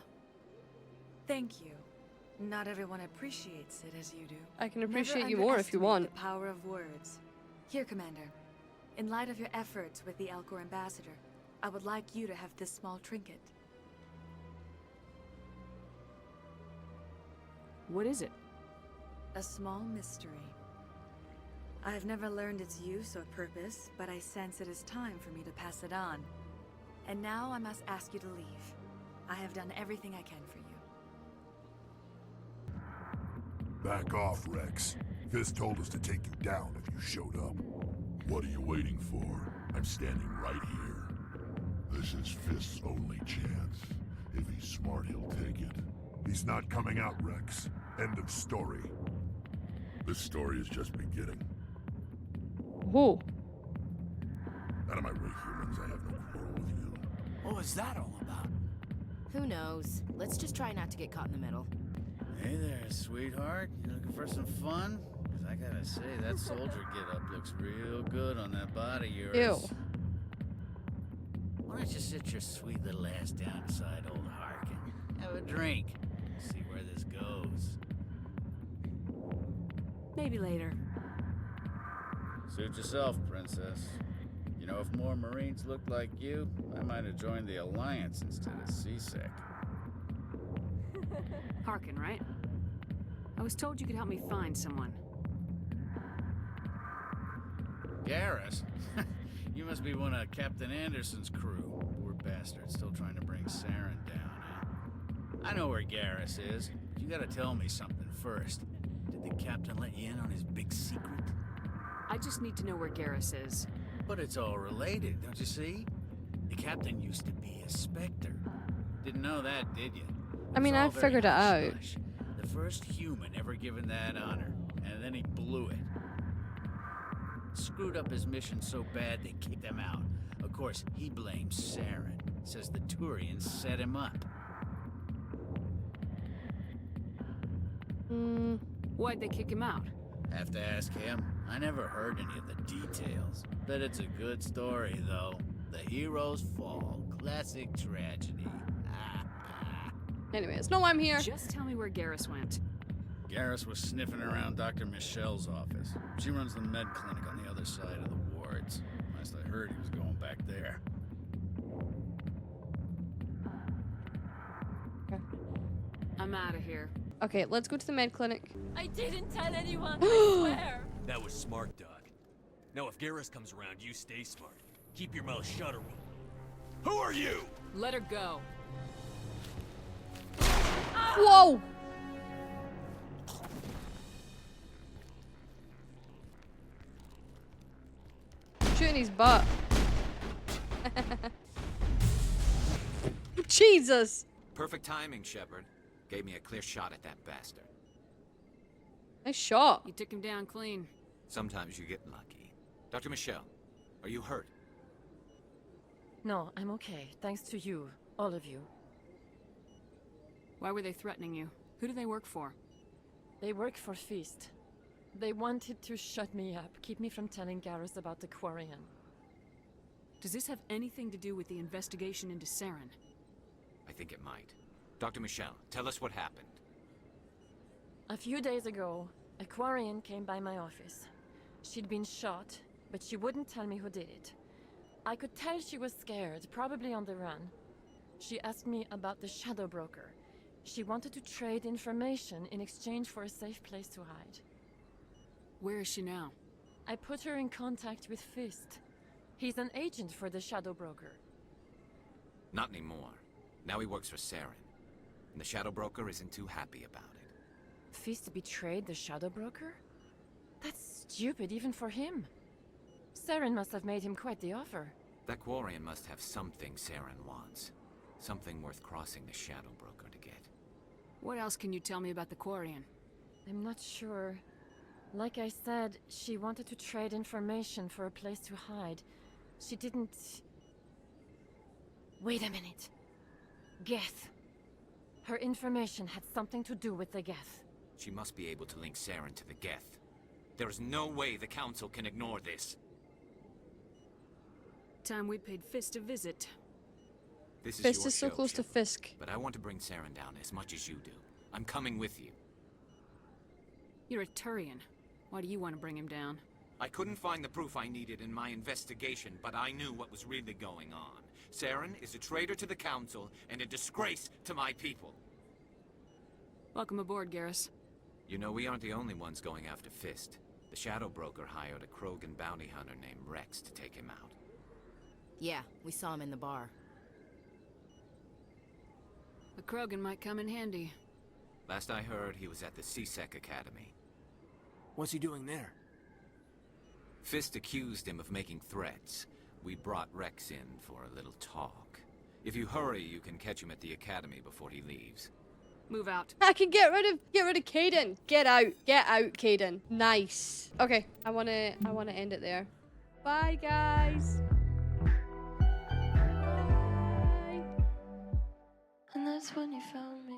Thank you. Not everyone appreciates it as you do. I can appreciate Never you more if you underestimate want. the power of words. Here, Commander. In light of your efforts with the Elcor ambassador, I would like you to have this small trinket. What is it? A small mystery. I have never learned its use or purpose, but I sense it is time for me to pass it on. And now I must ask you to leave. I have done everything I can for you. Back off, Rex. Fist told us to take you down if you showed up. What are you waiting for? I'm standing right here. This is Fist's only chance. If he's smart, he'll take it. He's not coming out, Rex. End of story. This story is just beginning. Whoa. Out of my way, humans. I have no quarrel with you. What was that all about? Who knows? Let's just try not to get caught in the middle. Hey there, sweetheart. You looking for some fun? Because I gotta say, that soldier get-up looks real good on that body of yours. Ew. Why don't you sit your sweet little ass down beside old Harkin? Have a drink. See where this goes. Maybe later. Suit yourself, princess. You You know, if more Marines looked like you, I might have joined the Alliance instead of CSEC. Harkin, right? I was told you could help me find someone. Garrus? You must be one of Captain Anderson's crew. Poor bastard, still trying to bring Saren down, huh? I know where Garrus is, but you gotta tell me something first. Did the captain let you in on his big secret? I just need to know where Garrus is. But it's all related, don't you see? The captain used to be a Spectre. Didn't know that, did you? I mean, I figured it out. The first human ever given that honor, and then he blew it. Screwed up his mission so bad they kicked him out. Of course, he blames Saren. Says the Turians set him up. Why'd they kick him out? Have to ask him. I never heard any of the details. Bet it's a good story, though. The heroes fall. Classic tragedy. Anyway, it's not why I'm here. Just tell me where Garrus went. Garrus was sniffing around Dr. Michelle's office. She runs the med clinic on the other side of the wards. Last I heard, he was going back there. Okay. I'm out of here. Okay, let's go to the med clinic. I didn't tell anyone, I swear. That was smart, Doc. Now if Garrus comes around, you stay smart. Keep your mouth shut or we'll... Who are you? Let her go. Whoa! Shooting his butt. Jesus! Perfect timing, Shepard. Gave me a clear shot at that bastard. Nice shot. You took him down clean. Sometimes you get lucky. Dr. Michelle, are you hurt? No, I'm okay. Thanks to you. All of you. Why were they threatening you? Who do they work for? They work for Feast. They wanted to shut me up, keep me from telling Garrus about the Quarian. Does this have anything to do with the investigation into Saren? I think it might. Dr. Michelle, tell us what happened. A few days ago, a Quarian came by my office. She'd been shot, but she wouldn't tell me who did it. I could tell she was scared, probably on the run. She asked me about the Shadow Broker. She wanted to trade information in exchange for a safe place to hide. Where is she now? I put her in contact with Fist. He's an agent for the Shadow Broker. Not anymore. Now he works for Saren. And the Shadow Broker isn't too happy about it. Fist betrayed the Shadow Broker? That's stupid even for him. Saren must have made him quite the offer. That Quarian must have something Saren wants. Something worth crossing the Shadow Broker to get. What else can you tell me about the Quarian? I'm not sure. Like I said, she wanted to trade information for a place to hide. She didn't... Wait a minute. Geth. Her information had something to do with the Geth. She must be able to link Saren to the Geth. There is no way the Council can ignore this. Time we paid Fist a visit. This is Fist your is so show, close to Shepard, Fisk. But I want to bring Saren down as much as you do. I'm coming with you. You're a Turian. Why do you want to bring him down? I couldn't find the proof I needed in my investigation, but I knew what was really going on. Saren is a traitor to the Council and a disgrace to my people. Welcome aboard, Garrus. You know, we aren't the only ones going after Fist. The Shadow Broker hired a Krogan bounty hunter named Rex to take him out. Yeah, we saw him in the bar. The Krogan might come in handy. Last I heard, he was at the CSEC Academy. What's he doing there? Fist accused him of making threats. We brought Rex in for a little talk. If you hurry, you can catch him at the Academy before he leaves. Move out. I can get rid of Caden. Get out, Caden. Nice. Okay, I wanna end it there. Bye, guys. Bye. And that's when you found me.